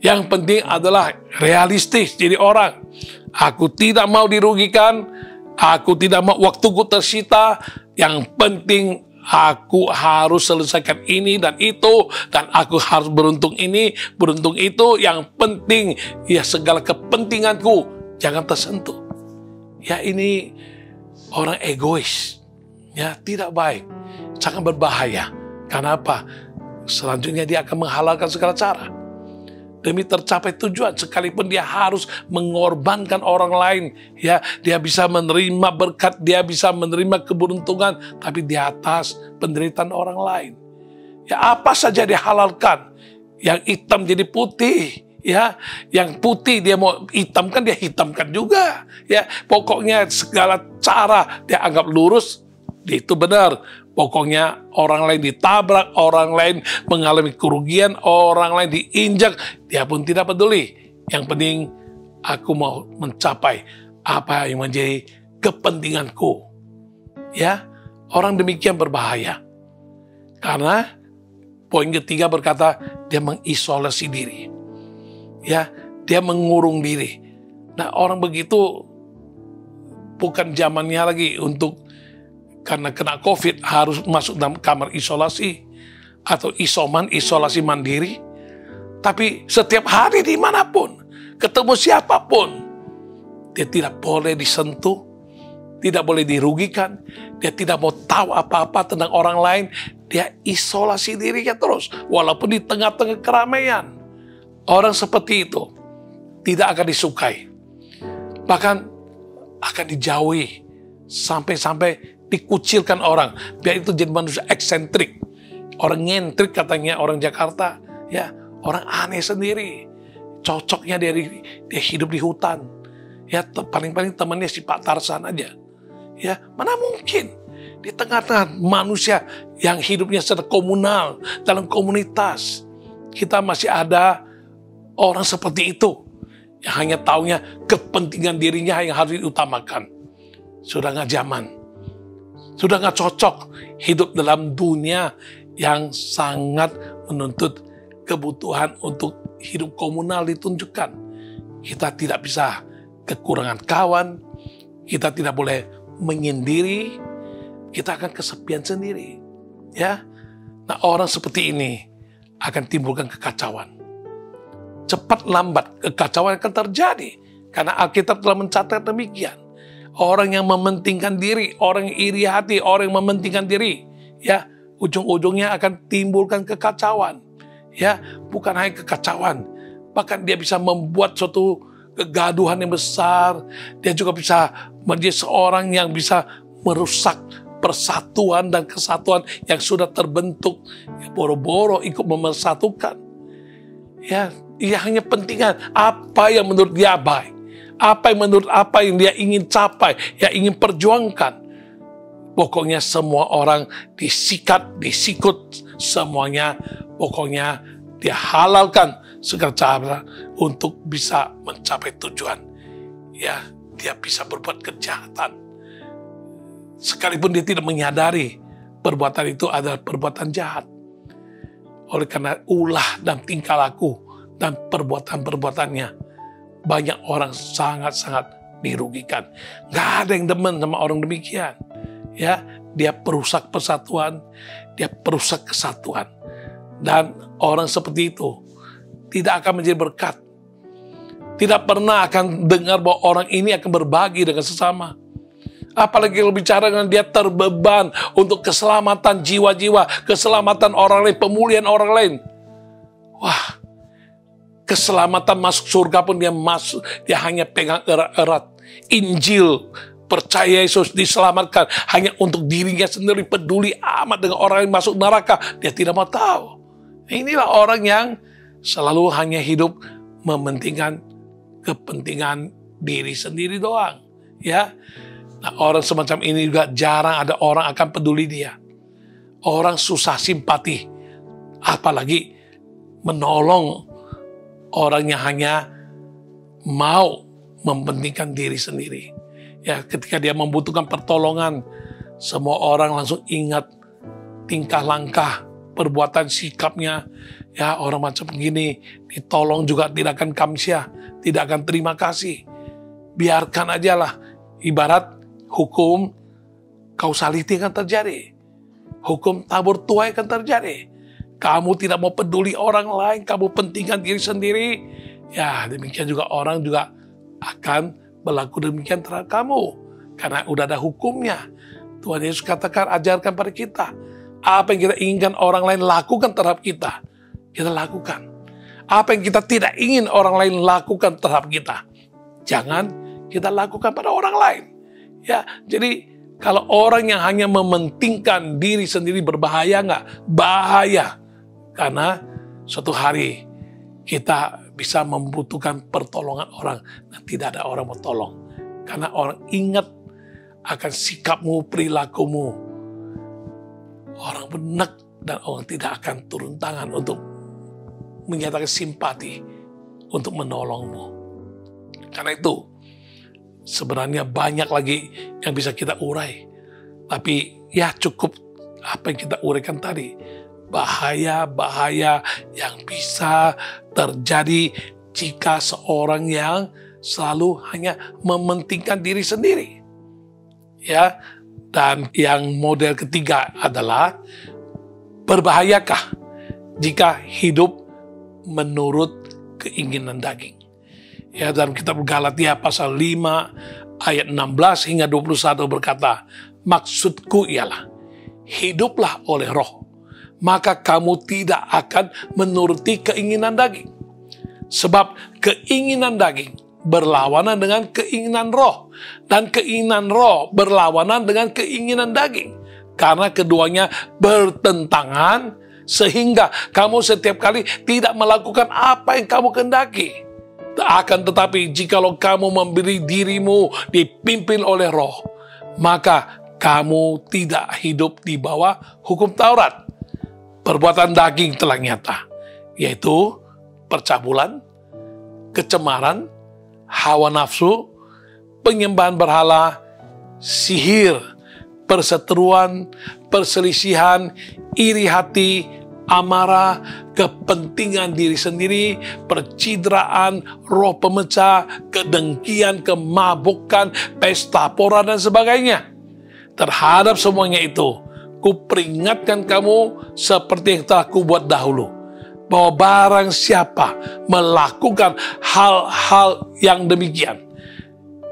Yang penting adalah realistis jadi orang. Aku tidak mau dirugikan, aku tidak mau waktuku tersita. Yang penting aku harus selesaikan ini dan itu, dan aku harus beruntung ini, beruntung itu. Yang penting, ya segala kepentinganku jangan tersentuh. Ya ini orang egois, ya tidak baik, sangat berbahaya. Karena apa? Selanjutnya dia akan menghalalkan segala cara demi tercapai tujuan, sekalipun dia harus mengorbankan orang lain. Ya, dia bisa menerima berkat, dia bisa menerima keberuntungan, tapi di atas penderitaan orang lain. Ya, apa saja dia halalkan. Yang hitam jadi putih, ya. Yang putih dia mau hitamkan, dia hitamkan juga. Ya, pokoknya segala cara dia anggap lurus, itu benar. Pokoknya orang lain ditabrak, orang lain mengalami kerugian, orang lain diinjak, dia pun tidak peduli. Yang penting aku mau mencapai apa yang menjadi kepentinganku. Ya, orang demikian berbahaya. Karena poin ketiga berkata dia mengisolasi diri. Ya, dia mengurung diri. Nah, orang begitu bukan zamannya lagi untuk karena kena COVID harus masuk dalam kamar isolasi atau isoman, isolasi mandiri. Tapi setiap hari dimanapun, ketemu siapapun, dia tidak boleh disentuh, tidak boleh dirugikan, dia tidak mau tahu apa-apa tentang orang lain. Dia isolasi dirinya terus, walaupun di tengah-tengah keramaian. Orang seperti itu tidak akan disukai, bahkan akan dijauhi, sampai-sampai dikucilkan orang. Biar itu jadi manusia eksentrik, orang ngentrik katanya orang Jakarta, ya orang aneh sendiri. Cocoknya dia hidup di hutan, ya paling-paling temannya si Pak Tarsan aja. Ya mana mungkin di tengah-tengah manusia yang hidupnya secara komunal dalam komunitas kita masih ada orang seperti itu yang hanya taunya kepentingan dirinya yang harus diutamakan. Sudah nggak zaman. Sudah nggak cocok hidup dalam dunia yang sangat menuntut kebutuhan untuk hidup komunal ditunjukkan. Kita tidak bisa kekurangan kawan, kita tidak boleh menyendiri, kita akan kesepian sendiri. Ya, nah orang seperti ini akan timbulkan kekacauan. Cepat lambat kekacauan akan terjadi karena Alkitab telah mencatat demikian. Orang yang mementingkan diri, orang yang iri hati, orang yang mementingkan diri, ya ujung-ujungnya akan timbulkan kekacauan. Ya, bukan hanya kekacauan, bahkan dia bisa membuat suatu kegaduhan yang besar. Dia juga bisa menjadi seorang yang bisa merusak persatuan dan kesatuan yang sudah terbentuk. Ya, boro-boro ikut mempersatukan. Ya, ia hanya pentingan apa yang menurut dia baik. Apa yang menurut apa yang dia ingin capai, yang ingin perjuangkan. Pokoknya semua orang disikat, disikut semuanya. Pokoknya dia halalkan segala cara untuk bisa mencapai tujuan. Ya, dia bisa berbuat kejahatan. Sekalipun dia tidak menyadari perbuatan itu adalah perbuatan jahat. Oleh karena ulah dan tingkah laku dan perbuatan-perbuatannya, banyak orang sangat-sangat dirugikan. Gak ada yang demen sama orang demikian. Ya, dia perusak persatuan, dia perusak kesatuan. Dan orang seperti itu tidak akan menjadi berkat. Tidak pernah akan dengar bahwa orang ini akan berbagi dengan sesama. Apalagi kalau bicara dengan dia terbeban untuk keselamatan jiwa-jiwa, keselamatan orang lain, pemulihan orang lain. Wah, keselamatan masuk surga pun dia hanya pegang erat-erat. Injil, percaya Yesus diselamatkan hanya untuk dirinya sendiri, peduli amat dengan orang yang masuk neraka, dia tidak mau tahu. Inilah orang yang selalu hanya hidup mementingkan kepentingan diri sendiri doang. Ya, nah, orang semacam ini juga jarang ada orang akan peduli dia. Orang susah simpati, apalagi menolong orang yang hanya mau mementingkan diri sendiri. Ya, ketika dia membutuhkan pertolongan, semua orang langsung ingat tingkah langkah, perbuatan sikapnya. Ya, orang macam begini ditolong juga tidak akan kamsyah, tidak akan terima kasih. Biarkan aja lah, ibarat hukum kausaliti akan terjadi. hukum tabur tuai akan terjadi. Kamu tidak mau peduli orang lain, kamu pentingkan diri sendiri. Ya, demikian juga orang juga akan berlaku demikian terhadap kamu. Karena udah ada hukumnya. Tuhan Yesus katakan, ajarkan pada kita. Apa yang kita inginkan orang lain lakukan terhadap kita, kita lakukan. Apa yang kita tidak ingin orang lain lakukan terhadap kita, jangan kita lakukan pada orang lain. Ya, jadi kalau orang yang hanya mementingkan diri sendiri berbahaya nggak? Bahaya. Karena suatu hari kita bisa membutuhkan pertolongan orang dan tidak ada orang mau tolong. Karena orang ingat akan sikapmu, perilakumu. Orang benak dan orang tidak akan turun tangan untuk menyatakan simpati untuk menolongmu. Karena itu sebenarnya banyak lagi yang bisa kita urai. Tapi ya cukup apa yang kita uraikan tadi. Bahaya-bahaya yang bisa terjadi jika seorang yang selalu hanya mementingkan diri sendiri. Ya, dan yang model ketiga adalah berbahayakah jika hidup menurut keinginan daging. Ya, dalam kitab Galatia pasal 5 ayat 16 hingga 21 berkata, maksudku ialah hiduplah oleh roh, maka kamu tidak akan menuruti keinginan daging. Sebab keinginan daging berlawanan dengan keinginan roh, dan keinginan roh berlawanan dengan keinginan daging. Karena keduanya bertentangan, sehingga kamu setiap kali tidak melakukan apa yang kamu kehendaki. Akan tetapi jikalau kamu memberi dirimu dipimpin oleh roh, maka kamu tidak hidup di bawah hukum Taurat. Perbuatan daging telah nyata, yaitu percabulan, kecemaran, hawa nafsu, penyembahan berhala, sihir, perseteruan, perselisihan, iri hati, amarah, kepentingan diri sendiri, percideraan, roh pemecah, kedengkian, kemabukan, pesta pora, dan sebagainya. Terhadap semuanya itu, kuperingatkan kamu seperti yang telah kubuat dahulu, bahwa barang siapa melakukan hal-hal yang demikian,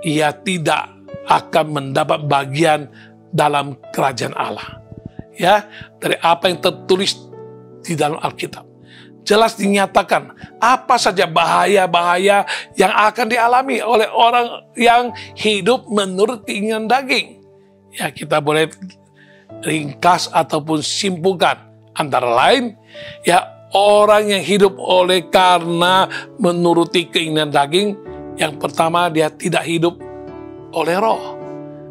ia tidak akan mendapat bagian dalam kerajaan Allah. Ya, dari apa yang tertulis di dalam Alkitab, jelas dinyatakan apa saja bahaya-bahaya yang akan dialami oleh orang yang hidup menurut keinginan daging. Ya, kita boleh ringkas ataupun simpulkan, antara lain, ya, orang yang hidup oleh karena menuruti keinginan daging, yang pertama dia tidak hidup oleh roh.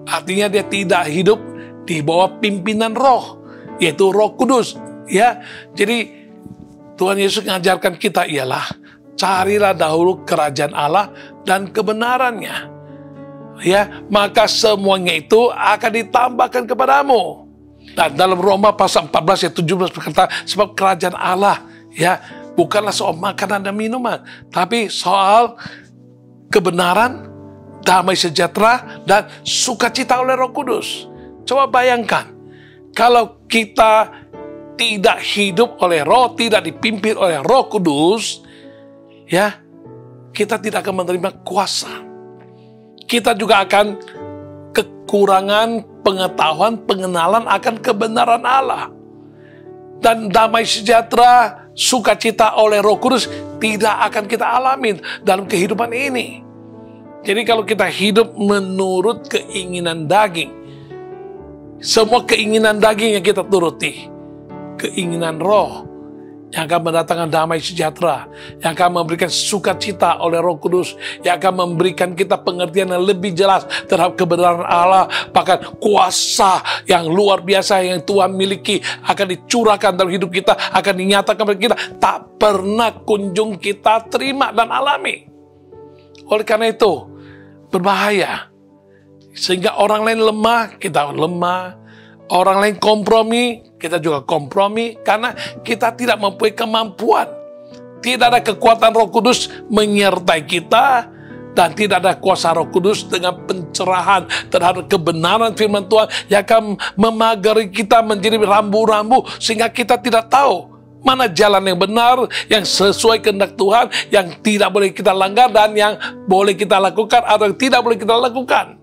Artinya dia tidak hidup di bawah pimpinan roh, yaitu Roh Kudus. Ya, jadi Tuhan Yesus mengajarkan kita ialah carilah dahulu kerajaan Allah dan kebenarannya. Ya, maka semuanya itu akan ditambahkan kepadamu. Dan dalam Roma pasal 14 ayat 17 berkata, sebab kerajaan Allah ya bukanlah soal makanan dan minuman, tapi soal kebenaran, damai sejahtera, dan sukacita oleh Roh Kudus. Coba bayangkan, kalau kita tidak hidup oleh roh, tidak dipimpin oleh Roh Kudus, ya, kita tidak akan menerima kuasa. Kita juga akan kekurangan pengetahuan, pengenalan akan kebenaran Allah. Dan damai sejahtera, sukacita oleh Roh Kudus tidak akan kita alami dalam kehidupan ini. Jadi kalau kita hidup menurut keinginan daging, semua keinginan daging yang kita turuti, keinginan roh yang akan mendatangkan damai sejahtera, yang akan memberikan sukacita oleh Roh Kudus, yang akan memberikan kita pengertian yang lebih jelas terhadap kebenaran Allah, bahkan kuasa yang luar biasa yang Tuhan miliki akan dicurahkan dalam hidup kita, akan dinyatakan kepada kita, tak pernah kunjung kita terima dan alami. Oleh karena itu, berbahaya. Sehingga orang lain lemah, kita lemah. Orang lain kompromi, kita juga kompromi. Karena kita tidak mempunyai kemampuan. Tidak ada kekuatan Roh Kudus menyertai kita. dan tidak ada kuasa Roh Kudus dengan pencerahan terhadap kebenaran firman Tuhan yang akan memagari kita menjadi rambu-rambu sehingga kita tidak tahu mana jalan yang benar, yang sesuai kehendak Tuhan, yang tidak boleh kita langgar dan yang boleh kita lakukan atau yang tidak boleh kita lakukan.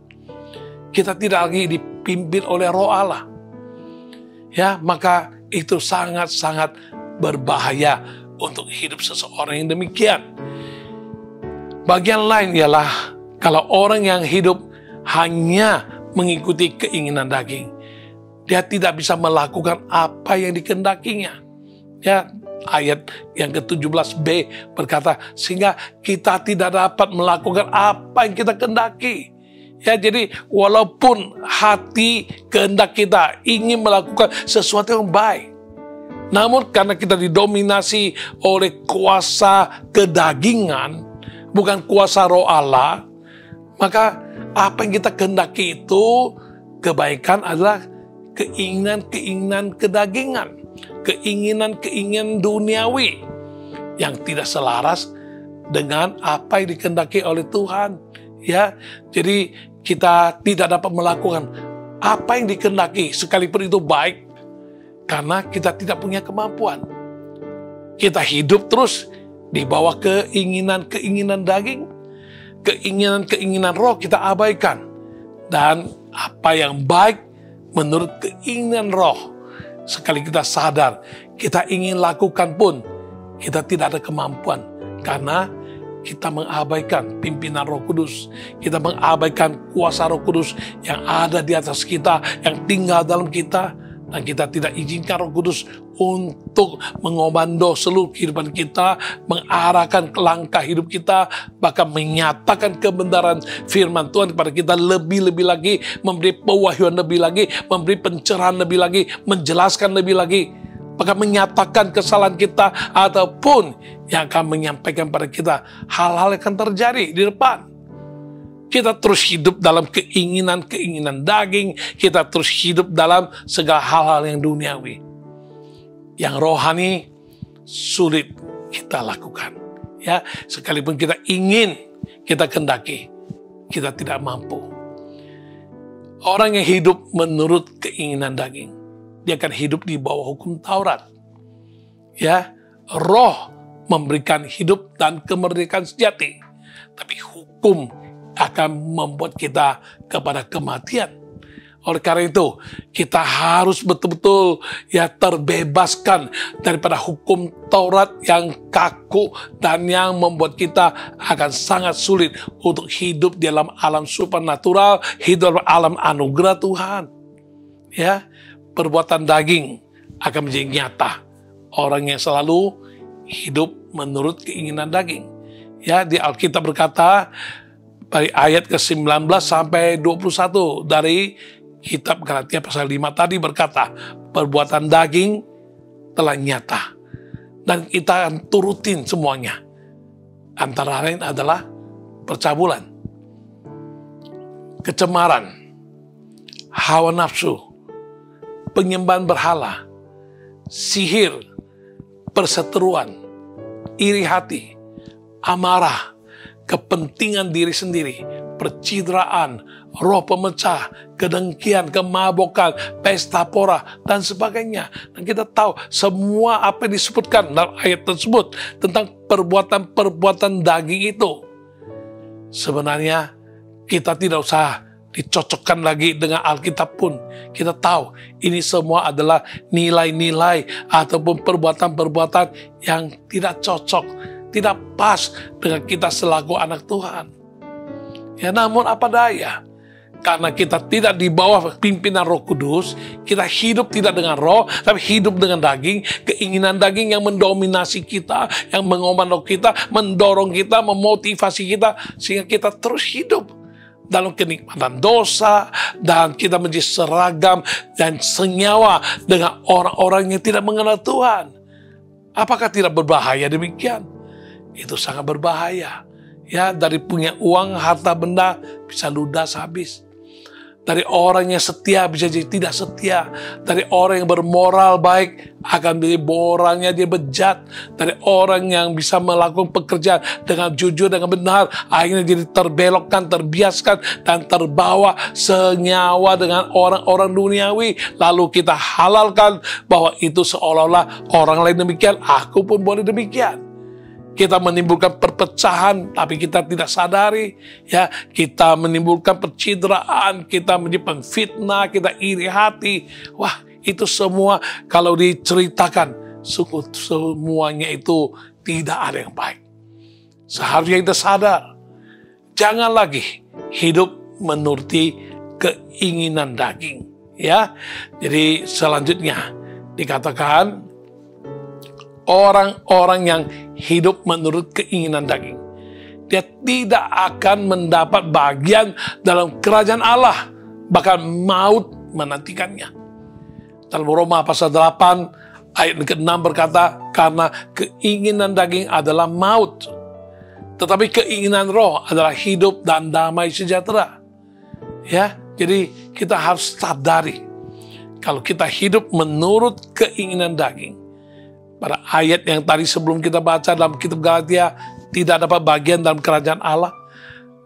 Kita tidak lagi dipimpin oleh Roh Allah. Ya, maka itu sangat-sangat berbahaya untuk hidup seseorang yang demikian. Bagian lain ialah kalau orang yang hidup hanya mengikuti keinginan daging, dia tidak bisa melakukan apa yang dikehendakinya. Ya, ayat yang ke-17b berkata, sehingga kita tidak dapat melakukan apa yang kita kehendaki. Ya, jadi walaupun hati kehendak kita ingin melakukan sesuatu yang baik, namun karena kita didominasi oleh kuasa kedagingan, bukan kuasa Roh Allah, maka apa yang kita kehendaki itu kebaikan adalah keinginan-keinginan kedagingan, keinginan-keinginan duniawi yang tidak selaras dengan apa yang dikehendaki oleh Tuhan. Ya, jadi kita tidak dapat melakukan apa yang dikehendaki sekalipun itu baik karena kita tidak punya kemampuan. Kita hidup terus di bawah keinginan-keinginan daging, keinginan-keinginan roh kita abaikan. Dan apa yang baik menurut keinginan roh, sekali kita sadar, kita ingin lakukan pun, kita tidak ada kemampuan. Karena kita mengabaikan pimpinan Roh Kudus. Kita mengabaikan kuasa Roh Kudus yang ada di atas kita, yang tinggal dalam kita. Dan kita tidak izinkan Roh Kudus untuk mengomando seluruh kehidupan kita, mengarahkan langkah hidup kita, bahkan menyatakan kebenaran firman Tuhan kepada kita lebih-lebih lagi, memberi pewahyuan lebih lagi, memberi pencerahan lebih lagi, menjelaskan lebih lagi, bahkan menyatakan kesalahan kita ataupun yang akan menyampaikan pada kita hal-hal yang akan terjadi di depan. Kita terus hidup dalam keinginan-keinginan daging. Kita terus hidup dalam segala hal-hal yang duniawi. Yang rohani sulit kita lakukan. Ya, sekalipun kita ingin, kita kehendaki, kita tidak mampu. Orang yang hidup menurut keinginan daging, dia akan hidup di bawah hukum Taurat. Ya, roh memberikan hidup dan kemerdekaan sejati. Tapi hukum akan membuat kita kepada kematian. Oleh karena itu, kita harus betul-betul terbebaskan daripada hukum Taurat yang kaku dan yang membuat kita akan sangat sulit untuk hidup di dalam alam supernatural, hidup dalam alam anugerah Tuhan. Ya, perbuatan daging akan menjadi nyata. Orang yang selalu hidup menurut keinginan daging. Ya, di Alkitab berkata, dari ayat ke-19 sampai 21 dari kitab Galatia pasal 5 tadi berkata, perbuatan daging telah nyata. Dan kita akan turutin semuanya. Antara lain adalah percabulan, kecemaran, hawa nafsu, penyembahan berhala, sihir, perseteruan, iri hati, amarah, kepentingan diri sendiri, percidraan, roh pemecah, kedengkian, kemabukan, pesta pora, dan sebagainya. Dan kita tahu semua apa yang disebutkan dalam ayat tersebut tentang perbuatan-perbuatan daging itu. Sebenarnya kita tidak usah dicocokkan lagi dengan Alkitab pun. Kita tahu ini semua adalah nilai-nilai ataupun perbuatan-perbuatan yang tidak cocok, tidak pas dengan kita selaku anak Tuhan. Ya, namun apa daya, karena kita tidak di bawah pimpinan Roh Kudus, kita hidup tidak dengan roh, tapi hidup dengan daging, keinginan daging yang mendominasi kita, yang mengomando kita, mendorong kita, memotivasi kita, sehingga kita terus hidup dalam kenikmatan dosa, dan kita menjadi seragam dan senyawa dengan orang-orang yang tidak mengenal Tuhan. Apakah tidak berbahaya demikian? Itu sangat berbahaya. Ya, dari punya uang, harta benda bisa ludas habis. Dari orang yang setia bisa jadi tidak setia. Dari orang yang bermoral baik akan menjadi moralnya dia bejat. Dari orang yang bisa melakukan pekerjaan dengan jujur, dengan benar, akhirnya jadi terbelokkan, terbiaskan, dan terbawa senyawa dengan orang-orang duniawi. Lalu kita halalkan bahwa itu seolah-olah orang lain demikian, aku pun boleh demikian. Kita menimbulkan perpecahan, tapi kita tidak sadari. Ya, kita menimbulkan pencitraan, kita menjadi pemfitnah, kita iri hati. Wah, itu semua kalau diceritakan, sungguh semuanya itu tidak ada yang baik. Seharusnya kita sadar, jangan lagi hidup menuruti keinginan daging. Ya, jadi selanjutnya dikatakan, orang-orang yang hidup menurut keinginan daging, dia tidak akan mendapat bagian dalam kerajaan Allah, bahkan maut menantikannya. Dalam Roma pasal 8 ayat ke-6 berkata, karena keinginan daging adalah maut, tetapi keinginan roh adalah hidup dan damai sejahtera. Ya, jadi kita harus sadari, kalau kita hidup menurut keinginan daging, pada ayat yang tadi sebelum kita baca dalam kitab Galatia, tidak dapat bagian dalam kerajaan Allah.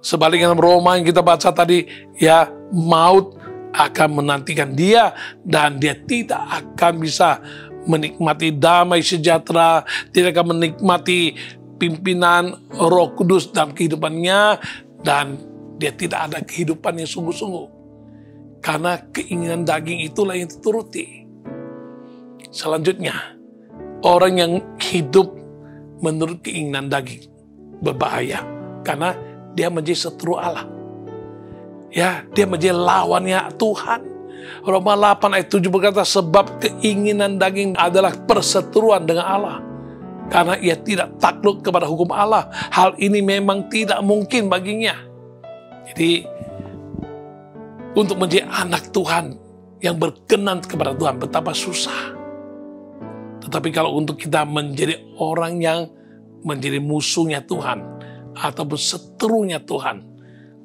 Sebaliknya dalam Roma yang kita baca tadi, ya, maut akan menantikan dia dan dia tidak akan bisa menikmati damai sejahtera, tidak akan menikmati pimpinan Roh Kudus dalam kehidupannya, dan dia tidak ada kehidupan yang sungguh-sungguh. Karena keinginan daging itulah yang dituruti. Selanjutnya, orang yang hidup menurut keinginan daging berbahaya karena dia menjadi seteru Allah. Ya, dia menjadi lawannya Tuhan. Roma 8 ayat 7 berkata, sebab keinginan daging adalah perseteruan dengan Allah, karena ia tidak takluk kepada hukum Allah. Hal ini memang tidak mungkin baginya. Jadi, untuk menjadi anak Tuhan yang berkenan kepada Tuhan, betapa susah. Tetapi kalau untuk kita menjadi orang yang menjadi musuhnya Tuhan ataupun seterunya Tuhan,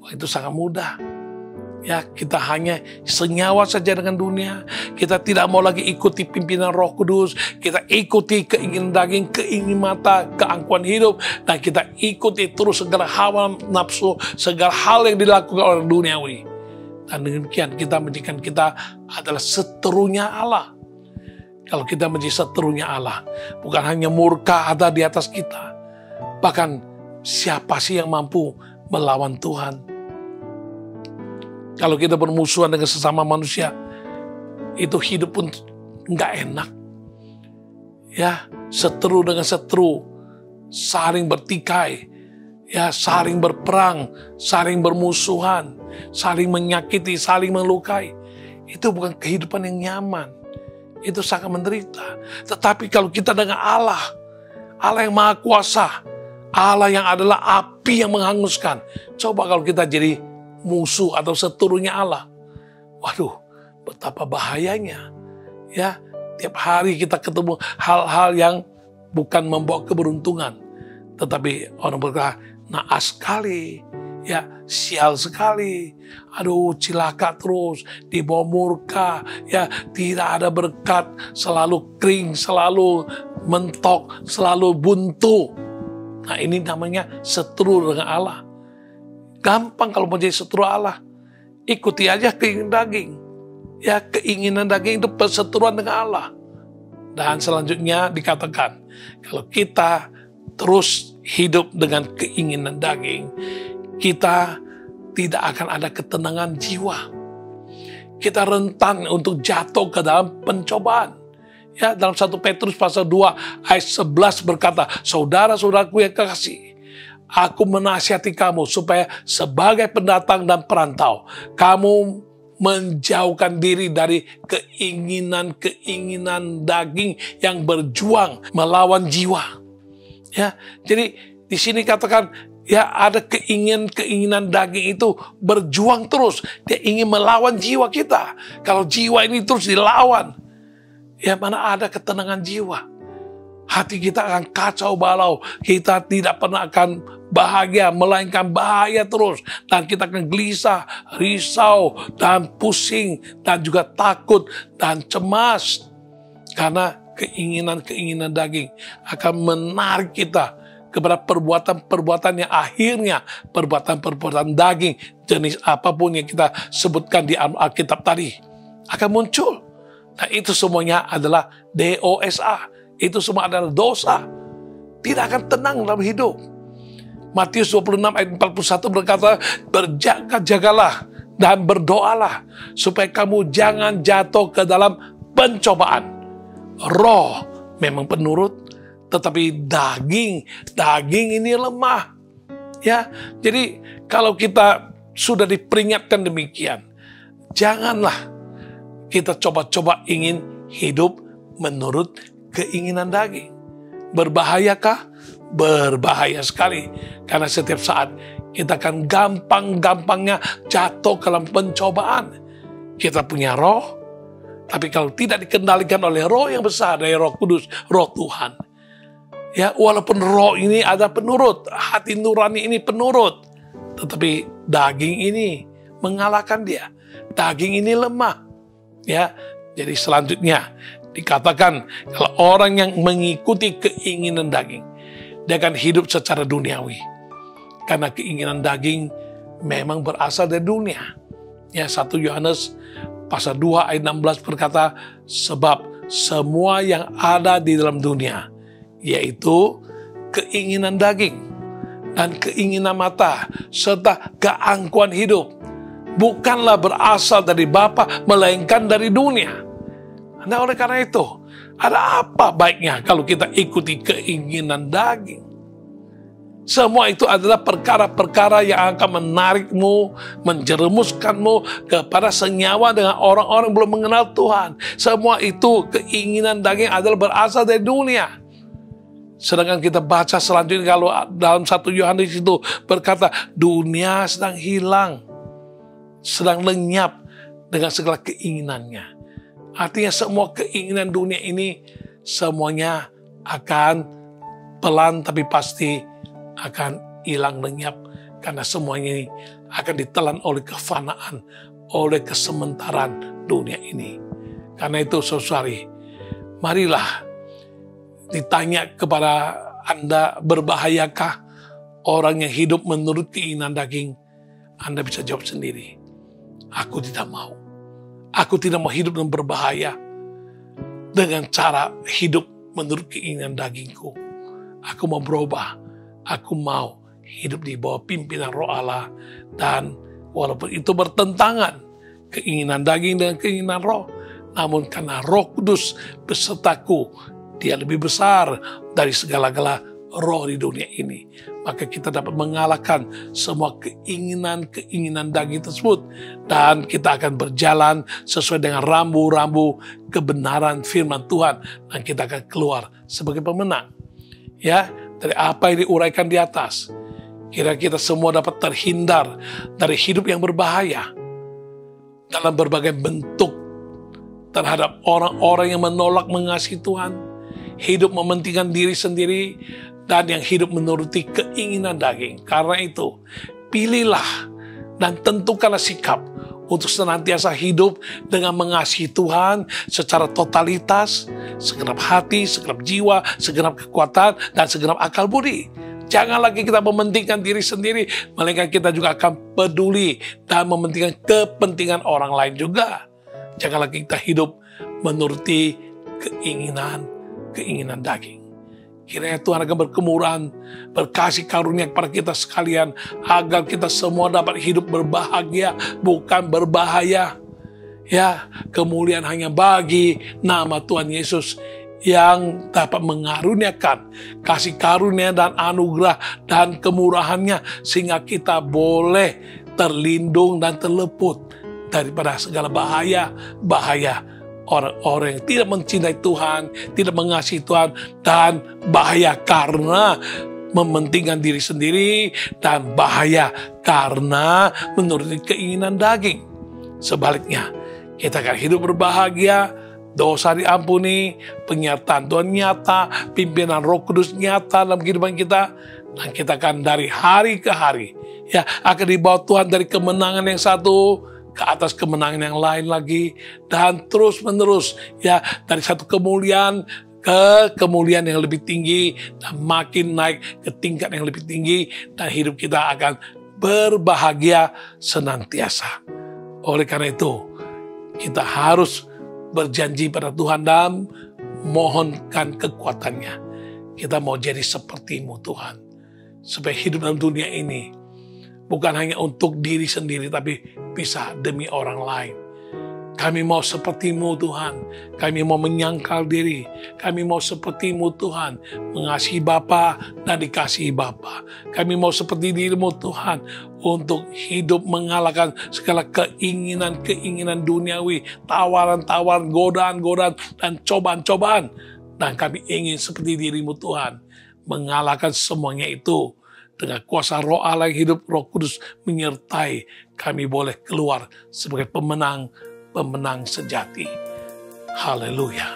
wah, itu sangat mudah. Ya, kita hanya senyawa saja dengan dunia. Kita tidak mau lagi ikuti pimpinan Roh Kudus. Kita ikuti keinginan daging, keinginan mata, keangkuhan hidup, dan kita ikuti terus segala hawa nafsu, segala hal yang dilakukan oleh duniawi. Dan demikian kita menjadikan kita adalah seterunya Allah. Kalau kita menjadi seterunya Allah, bukan hanya murka ada di atas kita, bahkan siapa sih yang mampu melawan Tuhan? Kalau kita bermusuhan dengan sesama manusia, itu hidup pun nggak enak. Ya, seteru dengan seteru, saling bertikai, ya, saling berperang, saling bermusuhan, saling menyakiti, saling melukai. Itu bukan kehidupan yang nyaman. Itu sangat menderita. Tetapi kalau kita dengan Allah, Allah yang Maha Kuasa, Allah yang adalah api yang menghanguskan. Coba kalau kita jadi musuh atau seterunya Allah. Waduh, betapa bahayanya. Ya, tiap hari kita ketemu hal-hal yang bukan membawa keberuntungan, tetapi orang berkata, naas sekali. Ya, sial sekali. Aduh, cilaka terus, di bawah murka. Ya, tidak ada berkat, selalu kering, selalu mentok, selalu buntu. Nah, ini namanya seteru dengan Allah. Gampang kalau mau jadi seteru Allah. Ikuti aja keinginan daging. Ya, keinginan daging itu perseteruan dengan Allah. Dan selanjutnya dikatakan, kalau kita terus hidup dengan keinginan daging, kita tidak akan ada ketenangan jiwa. Kita rentan untuk jatuh ke dalam pencobaan. Ya, dalam 1 Petrus pasal 2 ayat 11 berkata, saudara-saudaraku yang kekasih, aku menasihati kamu supaya sebagai pendatang dan perantau, kamu menjauhkan diri dari keinginan-keinginan daging yang berjuang melawan jiwa. Ya, jadi di sini katakan, ya, ada keinginan daging itu berjuang terus. Dia ingin melawan jiwa kita. Kalau jiwa ini terus dilawan, ya, mana ada ketenangan jiwa. hati kita akan kacau balau. Kita tidak pernah akan bahagia, melainkan bahaya terus. Dan kita akan gelisah, risau, dan pusing, dan juga takut, dan cemas. Karena keinginan-keinginan daging akan menarik kita kepada perbuatan-perbuatan yang akhirnya perbuatan-perbuatan daging jenis apapun yang kita sebutkan di Alkitab tadi akan muncul. Nah, itu semuanya adalah dosa. Itu semua adalah dosa. Tidak akan tenang dalam hidup. Matius 26 ayat 41 berkata, berjaga-jagalah dan berdoalah supaya kamu jangan jatuh ke dalam pencobaan. Roh memang penurut, tetapi daging ini lemah. Ya, jadi kalau kita sudah diperingatkan demikian, janganlah kita coba-coba ingin hidup menurut keinginan daging. Berbahayakah? Berbahaya sekali. Karena setiap saat kita akan gampang-gampangnya jatuh ke dalam pencobaan. Kita punya roh, tapi kalau tidak dikendalikan oleh roh yang besar, dari Roh Kudus, roh Tuhan. Ya, walaupun roh ini ada penurut, hati nurani ini penurut, tetapi daging ini mengalahkan dia. Daging ini lemah. Ya, jadi selanjutnya dikatakan kalau orang yang mengikuti keinginan daging, dia akan hidup secara duniawi. Karena keinginan daging memang berasal dari dunia. Ya, 1 Yohanes pasal 2 ayat 16 berkata, sebab semua yang ada di dalam dunia, yaitu keinginan daging dan keinginan mata serta keangkuhan hidup, bukanlah berasal dari Bapa, melainkan dari dunia. Nah, oleh karena itu, ada apa baiknya kalau kita ikuti keinginan daging? Semua itu adalah perkara-perkara yang akan menarikmu, menjerumuskanmu kepada senyawa dengan orang-orang yang belum mengenal Tuhan. Semua itu keinginan daging adalah berasal dari dunia. Sedangkan kita baca selanjutnya kalau dalam 1 Yohanes itu berkata, dunia sedang hilang, sedang lenyap dengan segala keinginannya. Artinya semua keinginan dunia ini semuanya akan pelan tapi pasti akan hilang lenyap. Karena semuanya ini akan ditelan oleh kefanaan, oleh kesementaraan dunia ini. Karena itu saudari, marilah ditanya kepada Anda, berbahayakah orang yang hidup menurut keinginan daging? Anda bisa jawab sendiri, aku tidak mau. Aku tidak mau hidup dan berbahaya dengan cara hidup menurut keinginan dagingku. Aku mau berubah. Aku mau hidup di bawah pimpinan Roh Allah. Dan walaupun itu bertentangan keinginan daging dengan keinginan roh, namun karena Roh Kudus besertaku, dia lebih besar dari segala-gala roh di dunia ini. Maka kita dapat mengalahkan semua keinginan-keinginan daging tersebut. Dan kita akan berjalan sesuai dengan rambu-rambu kebenaran firman Tuhan. Dan kita akan keluar sebagai pemenang. Ya, dari apa yang diuraikan di atas, kira kita semua dapat terhindar dari hidup yang berbahaya dalam berbagai bentuk terhadap orang-orang yang menolak mengasihi Tuhan, hidup mementingkan diri sendiri, dan yang hidup menuruti keinginan daging. Karena itu, pilihlah dan tentukanlah sikap untuk senantiasa hidup dengan mengasihi Tuhan secara totalitas, segenap hati, segenap jiwa, segenap kekuatan, dan segenap akal budi. Jangan lagi kita mementingkan diri sendiri, melainkan kita juga akan peduli dan mementingkan kepentingan orang lain juga. Jangan lagi kita hidup menuruti keinginan daging. Kiranya Tuhan akan berkemurahan, berkasih karunia kepada kita sekalian, agar kita semua dapat hidup berbahagia, bukan berbahaya. Ya, kemuliaan hanya bagi nama Tuhan Yesus yang dapat mengaruniakan kasih karunia dan anugerah dan kemurahannya, sehingga kita boleh terlindung dan terluput daripada segala bahaya orang-orang yang tidak mencintai Tuhan, tidak mengasihi Tuhan, dan bahaya karena mementingkan diri sendiri, dan bahaya karena menuruti keinginan daging. Sebaliknya, kita akan hidup berbahagia dosa diampuni, penyertaan Tuhan nyata, pimpinan Roh Kudus nyata dalam kehidupan kita, dan kita akan dari hari ke hari ya akan dibawa Tuhan dari kemenangan yang satu ke atas kemenangan yang lain lagi, dan terus menerus ya dari satu kemuliaan ke kemuliaan yang lebih tinggi, dan makin naik ke tingkat yang lebih tinggi, dan hidup kita akan berbahagia senantiasa. Oleh karena itu, kita harus berjanji pada Tuhan dan mohonkan kekuatannya. Kita mau jadi seperti-Mu Tuhan, supaya hidup dalam dunia ini bukan hanya untuk diri sendiri, tapi bisa demi orang lain. Kami mau seperti-Mu Tuhan, kami mau menyangkal diri, kami mau seperti-Mu Tuhan, mengasihi Bapa dan dikasihi Bapa. Kami mau seperti diri-Mu Tuhan, untuk hidup mengalahkan segala keinginan-keinginan duniawi, tawaran-tawaran, godaan-godaan, dan cobaan-cobaan. Dan kami ingin seperti diri-Mu Tuhan, mengalahkan semuanya itu. Dengan kuasa Roh Allah yang hidup, Roh Kudus menyertai, kami boleh keluar sebagai pemenang sejati. Haleluya.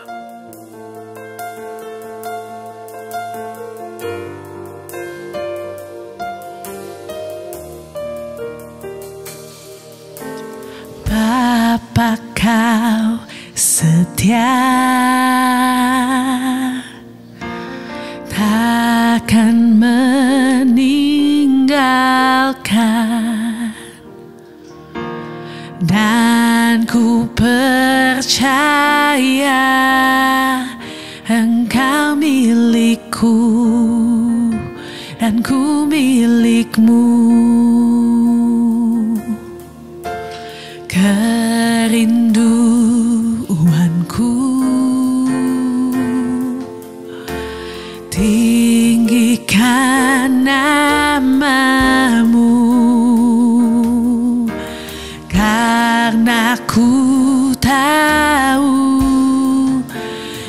Bapa, Kau setia, takkan meninggalkan, dan ku percaya Engkau milikku dan ku milik-Mu. Kerinduanku tinggikan nama-Mu, karena ku tahu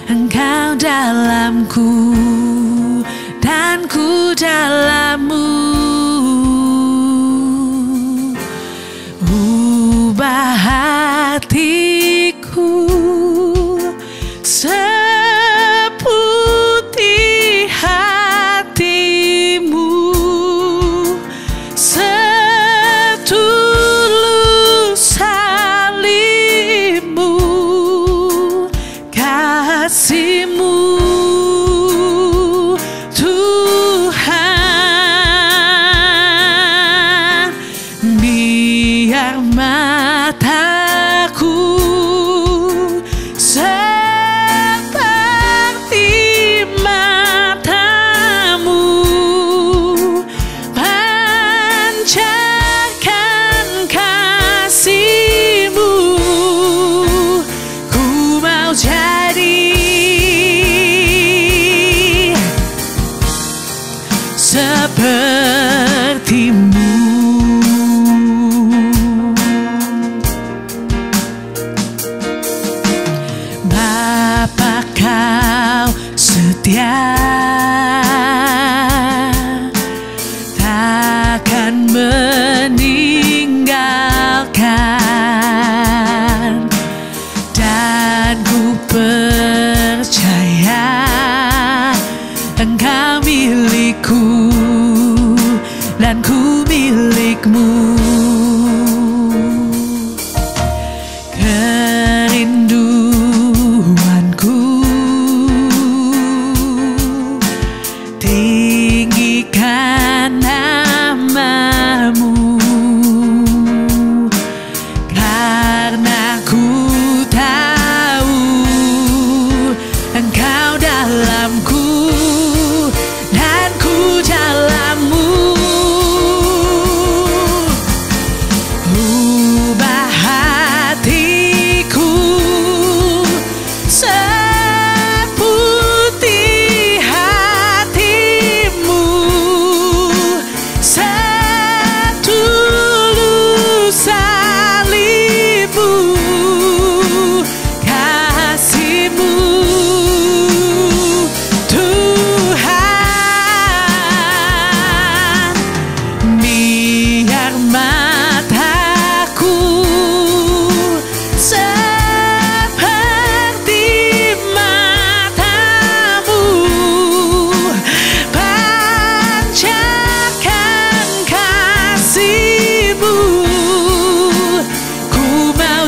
Engkau dalamku dan ku dalam-Mu. Ubah hatiku seperti hati-Mu, setulus salib-Mu, kasih-Mu Tuhan. Biar mataku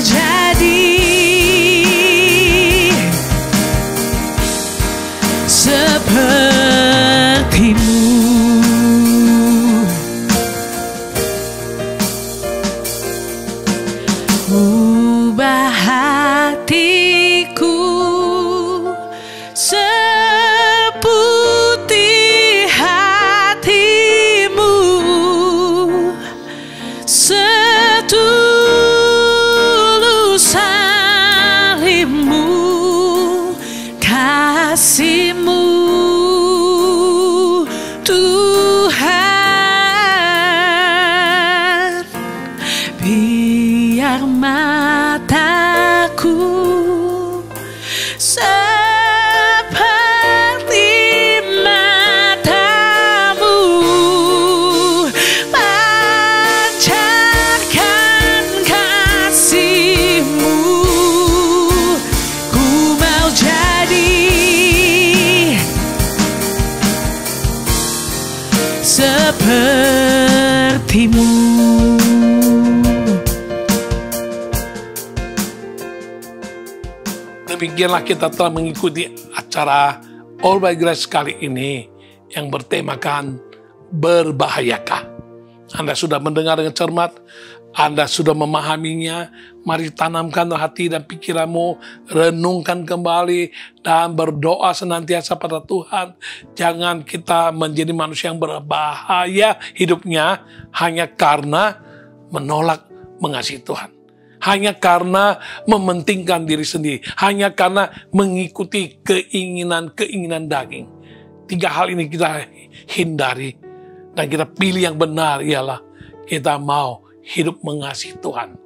jadi sepertimu. Ubah hatiku seputih hatimu, setulus salibmu, kasihmu Tuhan. Biar mataku seperti matamu, pancarkan kasihmu. Ku mau jadi sepertimu. Demikianlah kita telah mengikuti acara All by Grace kali ini yang bertemakan berbahayakah. Anda sudah mendengar dengan cermat, Anda sudah memahaminya. Mari tanamkan hati dan pikiranmu, renungkan kembali dan berdoa senantiasa pada Tuhan. Jangan kita menjadi manusia yang berbahaya hidupnya hanya karena menolak mengasihi Tuhan. Hanya karena mementingkan diri sendiri. Hanya karena mengikuti keinginan-keinginan daging. 3 hal ini kita hindari. Dan kita pilih yang benar ialah kita mau hidup mengasihi Tuhan.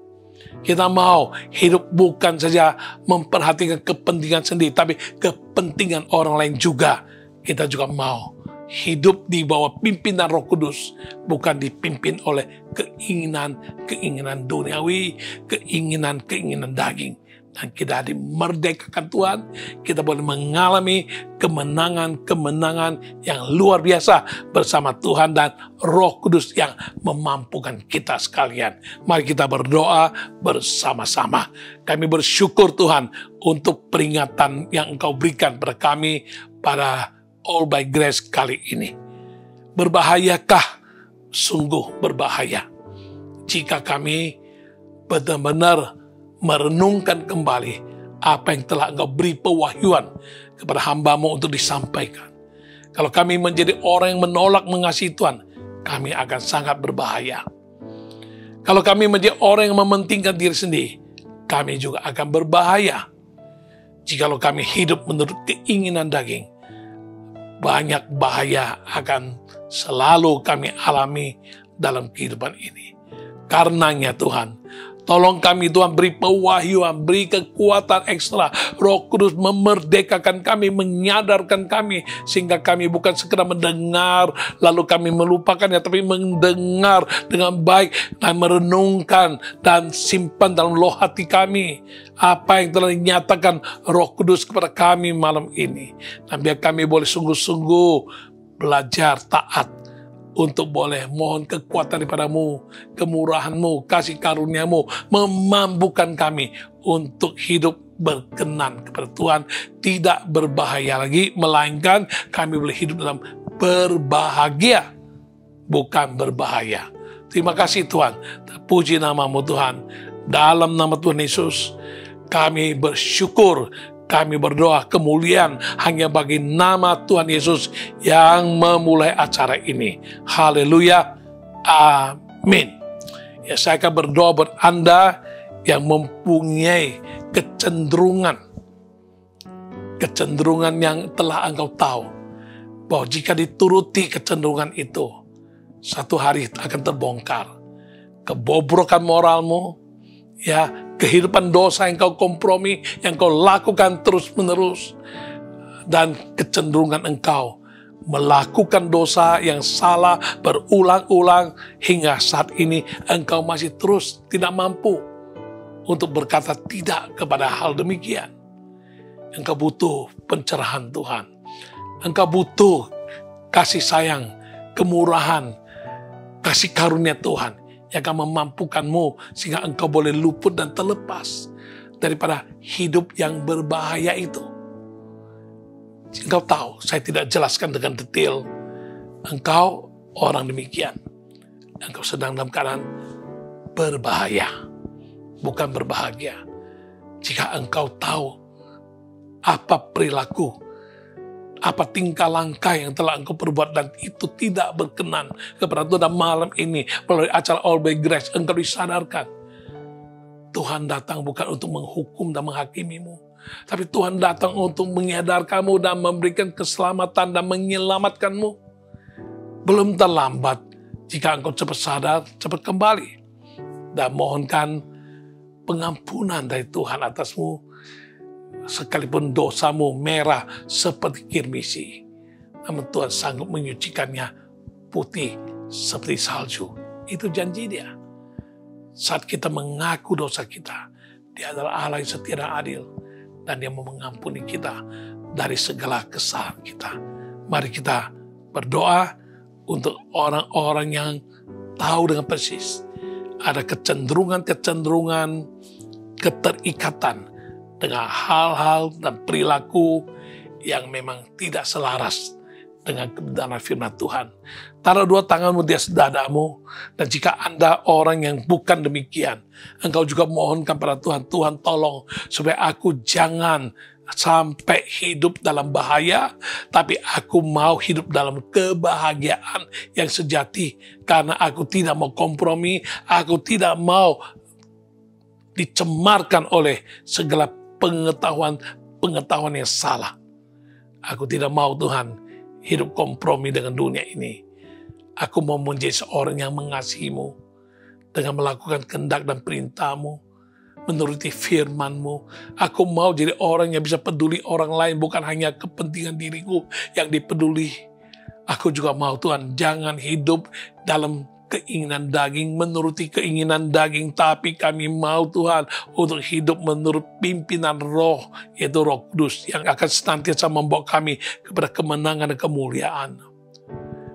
Kita mau hidup bukan saja memperhatikan kepentingan sendiri, tapi kepentingan orang lain juga. Kita juga mau hidup di bawah pimpinan Roh Kudus, bukan dipimpin oleh keinginan-keinginan duniawi, keinginan-keinginan daging. Dan kita dimerdekakan Tuhan, kita boleh mengalami kemenangan-kemenangan yang luar biasa bersama Tuhan dan Roh Kudus yang memampukan kita sekalian. Mari kita berdoa bersama-sama. Kami bersyukur Tuhan untuk peringatan yang Engkau berikan pada kami pada All by Grace kali ini. Berbahayakah? Sungguh berbahaya jika kami benar-benar merenungkan kembali apa yang telah Engkau beri pewahyuan kepada hamba-Mu untuk disampaikan. Kalau kami menjadi orang yang menolak mengasihi Tuhan, kami akan sangat berbahaya. Kalau kami menjadi orang yang mementingkan diri sendiri, kami juga akan berbahaya. Jikalau kami hidup menurut keinginan daging, banyak bahaya akan selalu kami alami dalam kehidupan ini. Karenanya Tuhan, tolong kami Tuhan, beri pewahyuan, beri kekuatan ekstra. Roh Kudus memerdekakan kami, menyadarkan kami, sehingga kami bukan sekedar mendengar lalu kami melupakannya, tapi mendengar dengan baik dan merenungkan dan simpan dalam loh hati kami apa yang telah dinyatakan Roh Kudus kepada kami malam ini. Dan biar kami boleh sungguh-sungguh belajar taat untuk boleh mohon kekuatan daripada-Mu, kemurahan-Mu, kasih karunia-Mu, memampukan kami untuk hidup berkenan kepada Tuhan, tidak berbahaya lagi, melainkan kami boleh hidup dalam berbahagia, bukan berbahaya. Terima kasih Tuhan, terpuji nama-Mu Tuhan. Dalam nama Tuhan Yesus, kami bersyukur, kami berdoa kemuliaan hanya bagi nama Tuhan Yesus yang memulai acara ini. Haleluya. Amin. Ya, saya akan berdoa buat Anda yang mempunyai kecenderungan yang telah engkau tahu, bahwa jika dituruti kecenderungan itu, satu hari akan terbongkar. Kebobrokan moralmu, ya, kehidupan dosa yang kau kompromi, yang kau lakukan terus-menerus, dan kecenderungan engkau melakukan dosa yang salah berulang-ulang hingga saat ini engkau masih terus tidak mampu untuk berkata tidak kepada hal demikian. Engkau butuh pencerahan Tuhan. Engkau butuh kasih sayang, kemurahan, kasih karunia Tuhan yang akan memampukanmu sehingga engkau boleh luput dan terlepas daripada hidup yang berbahaya itu. Engkau tahu, saya tidak jelaskan dengan detail. Engkau orang demikian. Engkau sedang dalam keadaan berbahaya, bukan berbahagia. Jika engkau tahu apa perilaku, apa tingkah langkah yang telah engkau perbuat dan itu tidak berkenan kepada Tuhan, dan malam ini melalui acara All by Grace engkau disadarkan Tuhan datang bukan untuk menghukum dan menghakimimu, tapi Tuhan datang untuk menyadarkanmu dan memberikan keselamatan dan menyelamatkanmu. Belum terlambat jika engkau cepat sadar, cepat kembali dan mohonkan pengampunan dari Tuhan atasmu. Sekalipun dosamu merah seperti kirmisi, namun Tuhan sanggup menyucikannya putih seperti salju. Itu janji Dia. Saat kita mengaku dosa kita, Dia adalah Allah yang setia dan adil, dan Dia mau mengampuni kita dari segala kesalahan kita. Mari kita berdoa untuk orang-orang yang tahu dengan persis ada kecenderungan-kecenderungan, keterikatan dengan hal-hal dan perilaku yang memang tidak selaras dengan kebenaran firman Tuhan. Taruh dua tanganmu di atas dadamu, dan jika Anda orang yang bukan demikian, engkau juga mohonkan pada Tuhan, Tuhan tolong supaya aku jangan sampai hidup dalam bahaya, tapi aku mau hidup dalam kebahagiaan yang sejati, karena aku tidak mau kompromi, aku tidak mau dicemarkan oleh segala pengetahuan yang salah. Aku tidak mau Tuhan hidup kompromi dengan dunia ini. Aku mau menjadi seorang yang mengasihi-Mu dengan melakukan kehendak dan perintah-Mu, menuruti firman-Mu. Aku mau jadi orang yang bisa peduli orang lain, bukan hanya kepentingan diriku yang dipeduli. Aku juga mau Tuhan jangan hidup dalam keinginan daging, menuruti keinginan daging, tapi kami mau Tuhan untuk hidup menurut pimpinan roh, yaitu Roh Kudus yang akan senantiasa membawa kami kepada kemenangan dan kemuliaan.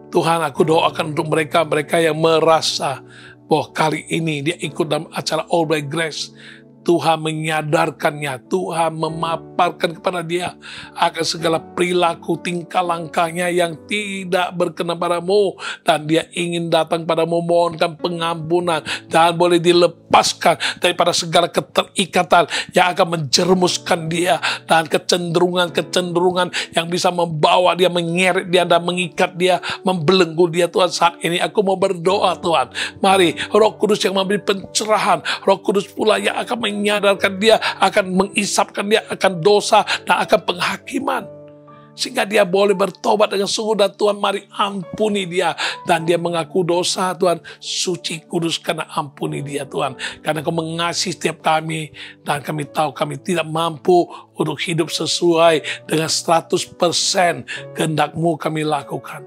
Tuhan, aku doakan untuk mereka yang merasa bahwa kali ini dia ikut dalam acara All by Grace. Tuhan menyadarkannya, Tuhan memaparkan kepada dia akan segala perilaku tingkah langkahnya yang tidak berkenan padamu, dan dia ingin datang padamu mohonkan pengampunan dan boleh dilepaskan daripada segala keterikatan yang akan menjerumuskan dia dan kecenderungan-kecenderungan yang bisa membawa dia, menyeret dia dan mengikat dia, membelenggu dia. Tuhan, saat ini aku mau berdoa Tuhan, mari Roh Kudus yang memberi pencerahan, Roh Kudus pula yang akan menyadarkan dia, akan mengisapkan dia akan dosa dan akan penghakiman, sehingga dia boleh bertobat dengan sungguh. Dan Tuhan, mari ampuni dia, dan dia mengaku dosa. Tuhan, suci kudus karena ampuni dia Tuhan, karena Kau mengasihi setiap kami, dan kami tahu kami tidak mampu untuk hidup sesuai dengan 100% kehendak-Mu kami lakukan.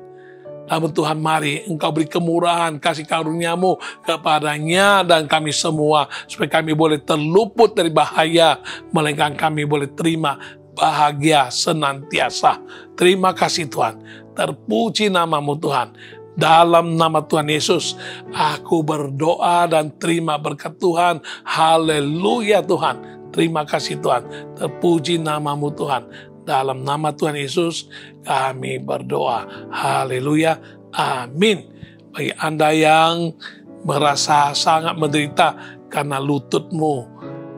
Namun Tuhan, mari Engkau beri kemurahan, kasih karunia-Mu kepadanya dan kami semua, supaya kami boleh terluput dari bahaya, melainkan kami boleh terima bahagia senantiasa. Terima kasih Tuhan, terpuji nama-Mu Tuhan. Dalam nama Tuhan Yesus, aku berdoa dan terima berkat Tuhan. Haleluya Tuhan. Terima kasih Tuhan, terpuji nama-Mu Tuhan. Dalam nama Tuhan Yesus kami berdoa. Haleluya. Amin. Bagi Anda yang merasa sangat menderita karena lututmu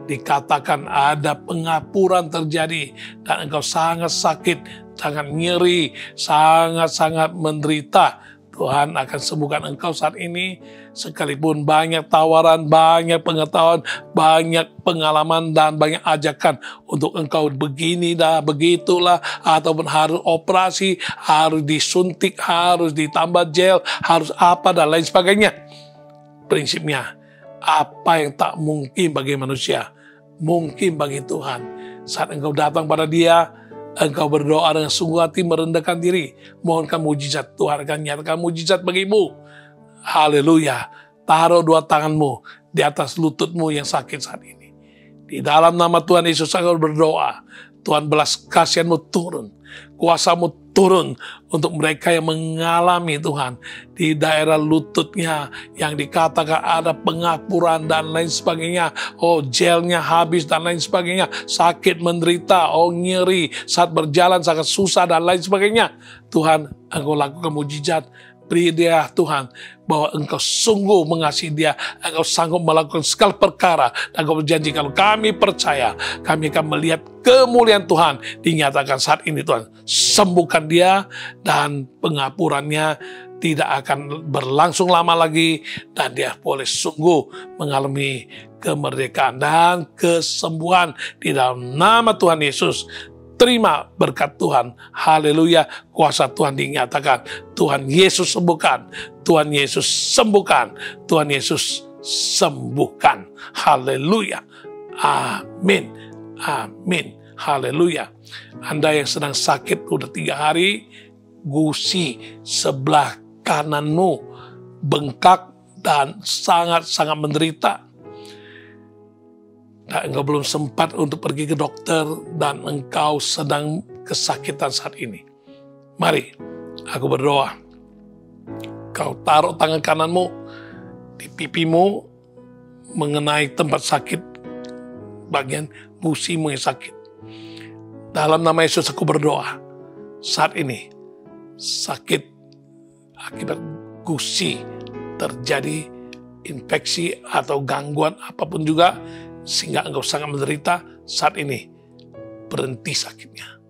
dikatakan ada pengapuran terjadi dan engkau sangat sakit, sangat nyeri, sangat-sangat menderita, Tuhan akan sembuhkan engkau saat ini. Sekalipun banyak tawaran, banyak pengetahuan, banyak pengalaman, dan banyak ajakan untuk engkau begini dah, begitulah, ataupun harus operasi, harus disuntik, harus ditambah gel, harus apa, dan lain sebagainya. Prinsipnya, apa yang tak mungkin bagi manusia, mungkin bagi Tuhan. Saat engkau datang pada Dia, engkau berdoa dengan sungguh hati, merendahkan diri, mohonkan mujizat, Tuhan akan nyatakan mujizat bagimu. Haleluya. Taruh dua tanganmu di atas lututmu yang sakit saat ini. Di dalam nama Tuhan Yesus aku berdoa, Tuhan, belas kasihan-Mu turun, kuasa-Mu turun untuk mereka yang mengalami, Tuhan, di daerah lututnya yang dikatakan ada pengapuran dan lain sebagainya. Oh, gelnya habis dan lain sebagainya. Sakit, menderita, oh nyeri, saat berjalan sangat susah dan lain sebagainya. Tuhan, Engkau lakukan mujizat. Beri dia, Tuhan, bahwa Engkau sungguh mengasihi dia. Engkau sanggup melakukan segala perkara. Dan Engkau berjanji, kalau kami percaya, kami akan melihat kemuliaan Tuhan dinyatakan saat ini, Tuhan. Sembuhkan dia, dan pengapurannya tidak akan berlangsung lama lagi. Dan dia boleh sungguh mengalami kemerdekaan dan kesembuhan di dalam nama Tuhan Yesus. Terima berkat Tuhan. Haleluya. Kuasa Tuhan dinyatakan. Tuhan Yesus sembuhkan. Tuhan Yesus sembuhkan. Tuhan Yesus sembuhkan. Haleluya. Amin. Amin. Haleluya. Anda yang sedang sakit udah 3 hari, gusi sebelah kananmu bengkak dan sangat-sangat menderita. Dan engkau belum sempat untuk pergi ke dokter dan engkau sedang kesakitan saat ini. Mari, aku berdoa. Kau taruh tangan kananmu di pipimu mengenai tempat sakit, bagian gusimu yang sakit. Dalam nama Yesus aku berdoa. Saat ini, sakit akibat gusi terjadi infeksi atau gangguan apapun juga, sehingga engkau sangat menderita saat ini, berhenti sakitnya.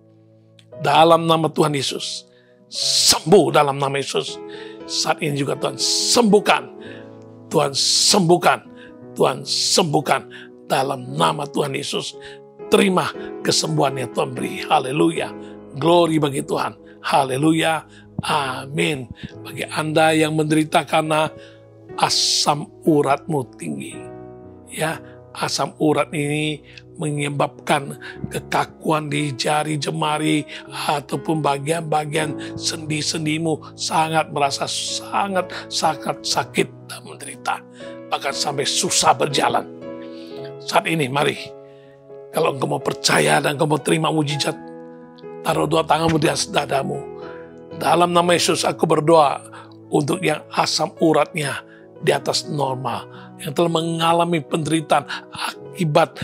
Dalam nama Tuhan Yesus, sembuh dalam nama Yesus. Saat ini juga Tuhan sembuhkan. Tuhan sembuhkan. Tuhan sembuhkan. Dalam nama Tuhan Yesus, terima kesembuhan yang Tuhan beri. Haleluya. Glory bagi Tuhan. Haleluya. Amin. Bagi Anda yang menderita karena asam uratmu tinggi, ya, asam urat ini menyebabkan kekakuan di jari jemari ataupun bagian-bagian sendi-sendimu, sangat merasa sangat sakit dan menderita, bahkan sampai susah berjalan. Saat ini mari, kalau engkau mau percaya dan engkau mau terima mujizat, taruh 2 tanganmu di atas dadamu. Dalam nama Yesus aku berdoa untuk yang asam uratnya di atas normal, yang telah mengalami penderitaan akibat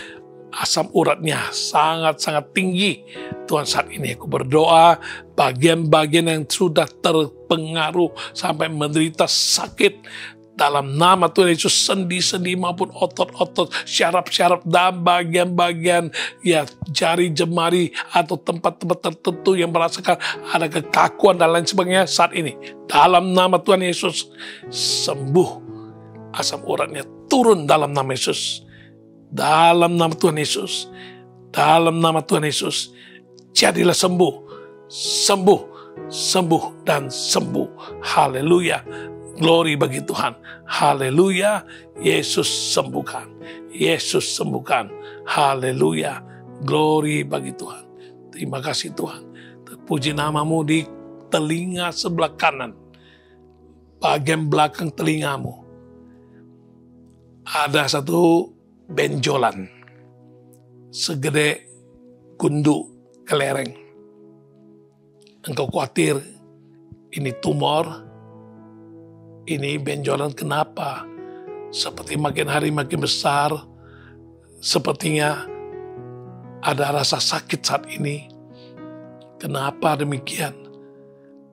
asam uratnya sangat-sangat tinggi. Tuhan, saat ini aku berdoa bagian-bagian yang sudah terpengaruh sampai menderita sakit, dalam nama Tuhan Yesus, sendi-sendi maupun otot-otot, syaraf-syaraf dan bagian-bagian ya jari jemari atau tempat-tempat tertentu yang merasakan ada kekakuan dan lain sebagainya, saat ini dalam nama Tuhan Yesus sembuh. Asam uratnya turun dalam nama Yesus. Dalam nama Tuhan Yesus. Dalam nama Tuhan Yesus. Jadilah sembuh. Sembuh. Sembuh dan sembuh. Haleluya. Glory bagi Tuhan. Haleluya. Yesus sembuhkan. Yesus sembuhkan. Haleluya. Glory bagi Tuhan. Terima kasih Tuhan. Terpuji namamu di telinga sebelah kanan. Bagian belakang telingamu. Ada satu benjolan segede gundu kelereng. Engkau khawatir ini tumor, ini benjolan, kenapa? Seperti makin hari makin besar, sepertinya ada rasa sakit saat ini. Kenapa demikian?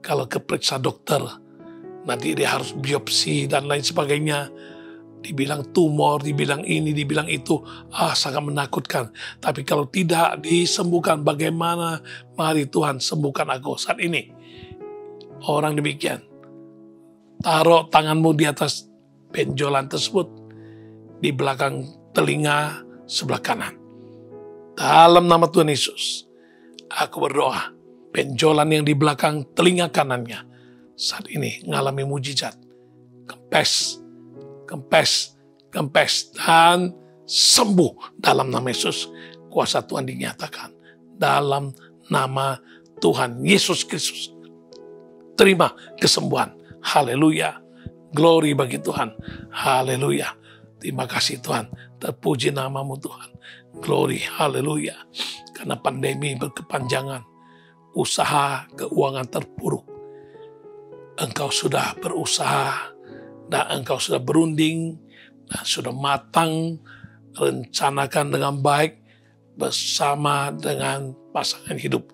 Kalau keperiksa dokter, nanti dia harus biopsi dan lain sebagainya. Dibilang tumor, dibilang ini, dibilang itu, sangat menakutkan. Tapi kalau tidak disembuhkan, bagaimana? Mari Tuhan sembuhkan aku saat ini. Orang demikian, taruh tanganmu di atas benjolan tersebut, di belakang telinga sebelah kanan. Dalam nama Tuhan Yesus, aku berdoa, benjolan yang di belakang telinga kanannya, saat ini mengalami mujizat. Kempes, kempes, kempes, dan sembuh dalam nama Yesus. Kuasa Tuhan dinyatakan dalam nama Tuhan Yesus Kristus. Terima kesembuhan. Haleluya. Glory bagi Tuhan. Haleluya. Terima kasih Tuhan. Terpuji namamu Tuhan. Glory. Haleluya. karena pandemi berkepanjangan, usaha keuangan terpuruk. Engkau sudah berusaha dan engkau sudah berunding dan sudah matang, rencanakan dengan baik bersama dengan pasangan hidup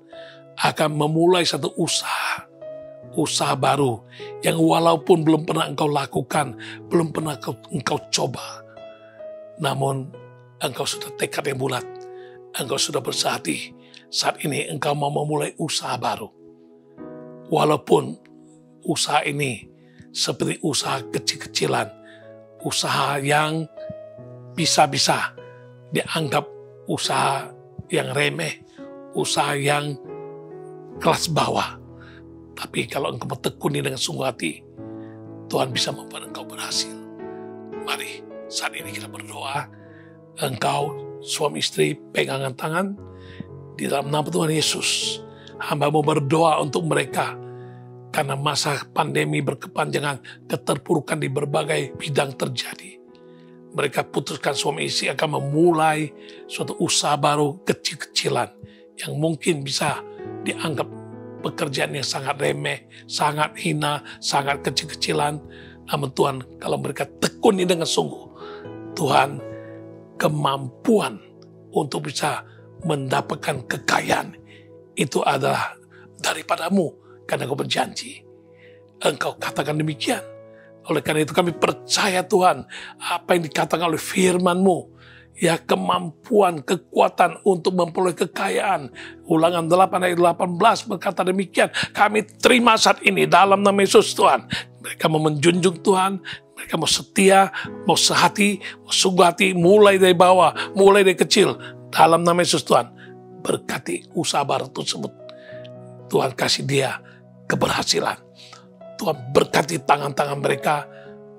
akan memulai satu usaha baru yang walaupun belum pernah engkau lakukan, belum pernah engkau coba, namun engkau sudah tekad yang bulat, engkau sudah bersehati. Saat ini engkau mau memulai usaha baru. Walaupun usaha ini seperti usaha kecil-kecilan, usaha yang bisa-bisa dianggap usaha yang remeh, usaha yang kelas bawah. Tapi kalau engkau tekuni dengan sungguh hati, Tuhan bisa membuat engkau berhasil. Mari saat ini kita berdoa. Engkau suami istri pegangan tangan di dalam nama Tuhan Yesus. Hamba mau berdoa untuk mereka karena masa pandemi berkepanjangan, keterpurukan di berbagai bidang terjadi. Mereka putuskan suami istri akan memulai suatu usaha baru kecil-kecilan yang mungkin bisa dianggap pekerjaan yang sangat remeh, sangat hina, sangat kecil-kecilan. Namun Tuhan, kalau mereka tekuni dengan sungguh, Tuhan, kemampuan untuk bisa mendapatkan kekayaan itu adalah daripadamu, karena Engkau berjanji. Engkau katakan demikian. Oleh karena itu kami percaya Tuhan, apa yang dikatakan oleh firman-Mu, ya, kemampuan, kekuatan untuk memperoleh kekayaan. Ulangan 8 ayat 18 berkata demikian. Kami terima saat ini dalam nama Yesus Tuhan. Mereka mau menjunjung Tuhan, mereka mau setia, mau sehati, mau sungguh hati, mulai dari bawah, mulai dari kecil. Dalam nama Yesus Tuhan, berkati usaha baru tersebut. Tuhan kasih dia keberhasilan. Tuhan berkati tangan-tangan mereka,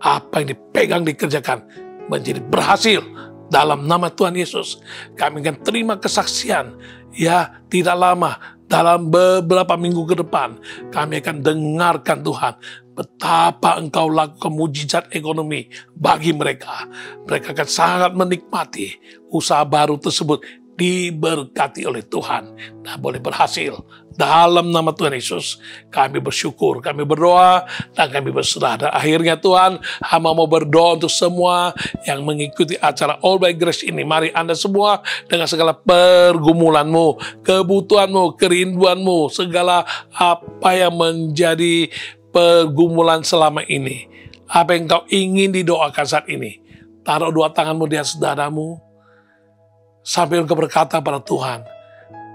apa yang dipegang dikerjakan menjadi berhasil. Dalam nama Tuhan Yesus, kami akan terima kesaksian. Ya, tidak lama, dalam beberapa minggu ke depan, kami akan dengarkan Tuhan betapa Engkau lakukan mujizat ekonomi bagi mereka. Mereka akan sangat menikmati usaha baru tersebut, diberkati oleh Tuhan dan boleh berhasil. Dalam nama Tuhan Yesus, kami bersyukur, kami berdoa, dan kami berserah. Dan akhirnya Tuhan, hamba mau berdoa untuk semua yang mengikuti acara All by Grace ini. Mari Anda semua dengan segala pergumulanmu, kebutuhanmu, kerinduanmu, segala apa yang menjadi pergumulan selama ini, apa yang kau ingin didoakan saat ini, taruh dua tanganmu di atas dadamu, sambil engkau berkata pada Tuhan,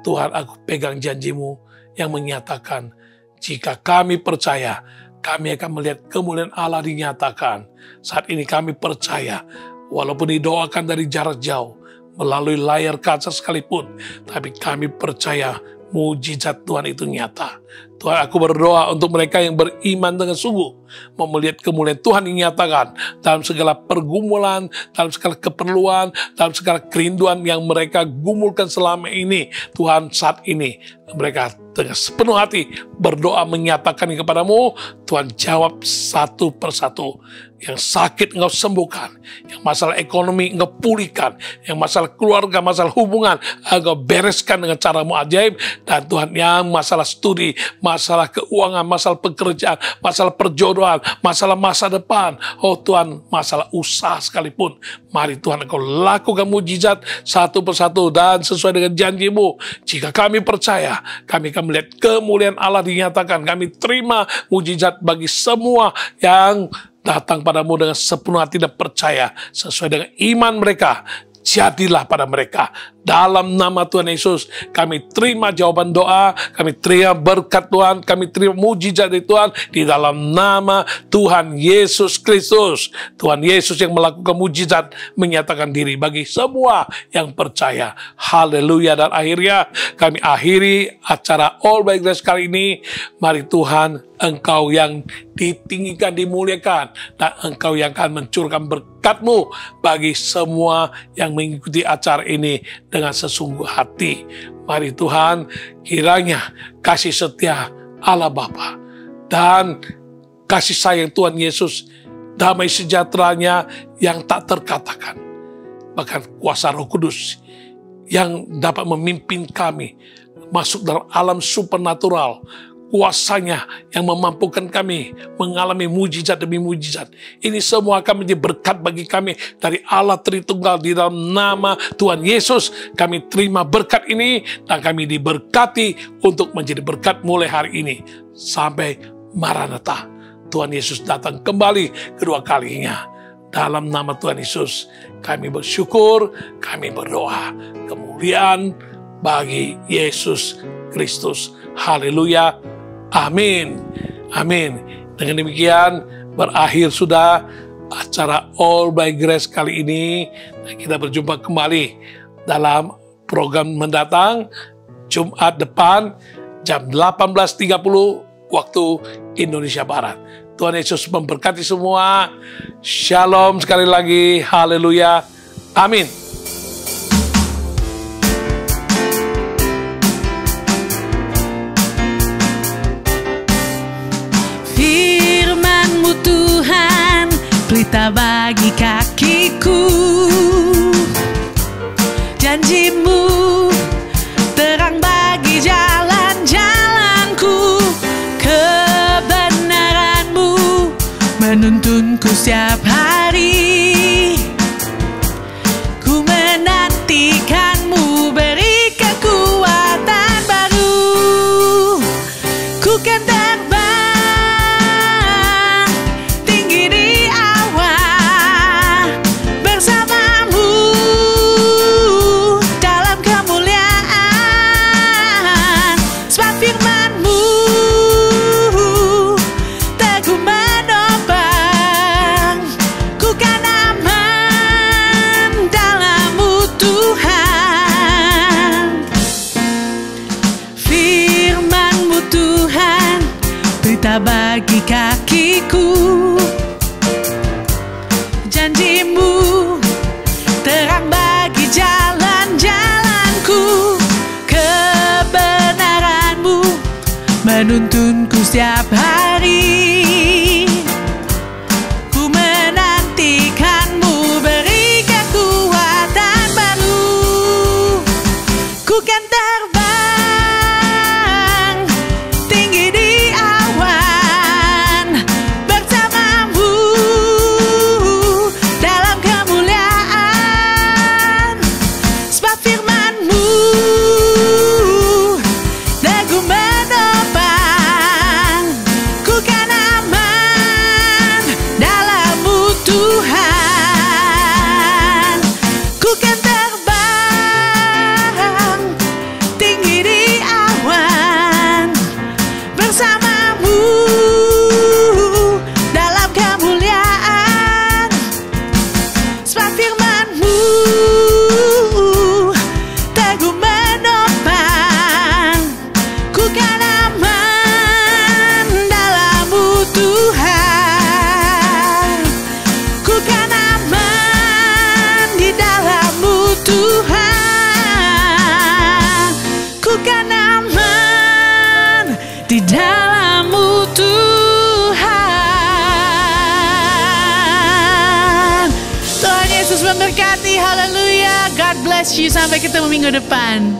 Tuhan, aku pegang janjimu yang menyatakan, jika kami percaya, kami akan melihat kemuliaan Allah dinyatakan. Saat ini kami percaya, walaupun didoakan dari jarak jauh, melalui layar kaca sekalipun, tapi kami percaya mujizat Tuhan itu nyata. Tuhan, aku berdoa untuk mereka yang beriman dengan sungguh, mau melihat kemuliaan Tuhan dinyatakan dalam segala pergumulan, dalam segala keperluan, dalam segala kerinduan yang mereka gumulkan selama ini. Tuhan, saat ini mereka dengan sepenuh hati berdoa menyatakan kepadamu. Tuhan, jawab satu persatu. Yang sakit Engkau sembuhkan, yang masalah ekonomi Engkau pulihkan, yang masalah keluarga, masalah hubungan Engkau bereskan dengan caramu ajaib. Dan Tuhan, yang masalah studi, masalah keuangan, masalah pekerjaan, masalah perjodohan, masalah masa depan, oh Tuhan, masalah usaha sekalipun, mari Tuhan Engkau lakukan mujizat satu persatu dan sesuai dengan janjimu. Jika kami percaya, kami akan melihat kemuliaan Allah dinyatakan. Kami terima mujizat bagi semua yang datang padamu dengan sepenuh hati dan percaya sesuai dengan iman mereka. Jadilah pada mereka. Dalam nama Tuhan Yesus, kami terima jawaban doa, kami terima berkat Tuhan, kami terima mujizat dari Tuhan di dalam nama Tuhan Yesus Kristus. Tuhan Yesus yang melakukan mujizat menyatakan diri bagi semua yang percaya. Haleluya. Dan akhirnya kami akhiri acara All by Grace kali ini. Mari Tuhan, Engkau yang ditinggikan, dimuliakan, dan Engkau yang akan mencurahkan berkat-Mu bagi semua yang mengikuti acara ini dengan sesungguh hati. Mari Tuhan, kiranya kasih setia Allah Bapa dan kasih sayang Tuhan Yesus, damai sejahteranya yang tak terkatakan, bahkan kuasa Roh Kudus yang dapat memimpin kami masuk dalam alam supernatural. Kuasanya yang memampukan kami mengalami mujizat demi mujizat. Ini semua akan menjadi berkat bagi kami dari Allah Tritunggal. Di dalam nama Tuhan Yesus kami terima berkat ini, dan kami diberkati untuk menjadi berkat mulai hari ini sampai Maranatha. Tuhan Yesus datang kembali kedua kalinya. Dalam nama Tuhan Yesus kami bersyukur, kami berdoa. Kemuliaan bagi Yesus Kristus. Haleluya. Amin. Amin. Dengan demikian berakhir sudah acara All by Grace kali ini. Dan kita berjumpa kembali dalam program mendatang Jumat depan jam 18.30 waktu Indonesia Barat. Tuhan Yesus memberkati semua. Shalom sekali lagi. Haleluya. Amin. Firman-Mu Tuhan, pelita bagi kakiku. Janji-Mu, terang bagi jalan-jalanku. Kebenaran-Mu menuntunku setiap hari. Ku menantikan-Mu, beri kekuatan baru. Ku kan terbang tinggi di awan bersama-Mu dalam kemuliaan. Sebab firman-Mu teguh menopang. Ku kan aman dalam-Mu Tuhan. Firman-Mu Tuhan, pelita bagi kakiku. Janji-Mu, terang bagi jalan-jalanku. Kebenaran-Mu menuntunku setiap hari. Ku menantikan-Mu, beri kekuatan baru. Ku kan terbang tinggi di awan bersama-Mu dalam kemuliaan. Sebab firman-Mu teguh menopang. Ku kan aman dalam-Mu Tuhan. Ku kan terbang tinggi di awan bersama-Mu dalam kemuliaan. Sebab firman-Mu teguh menopang. Ku kan aman dalam-Mu Tuhan. Ku kan aman di dalam-Mu Tuhan. Ku kan aman di dalam-Mu Tuhan. Tuhan Yesus memberkati. Haleluya. God bless you. Sampai ketemu minggu depan.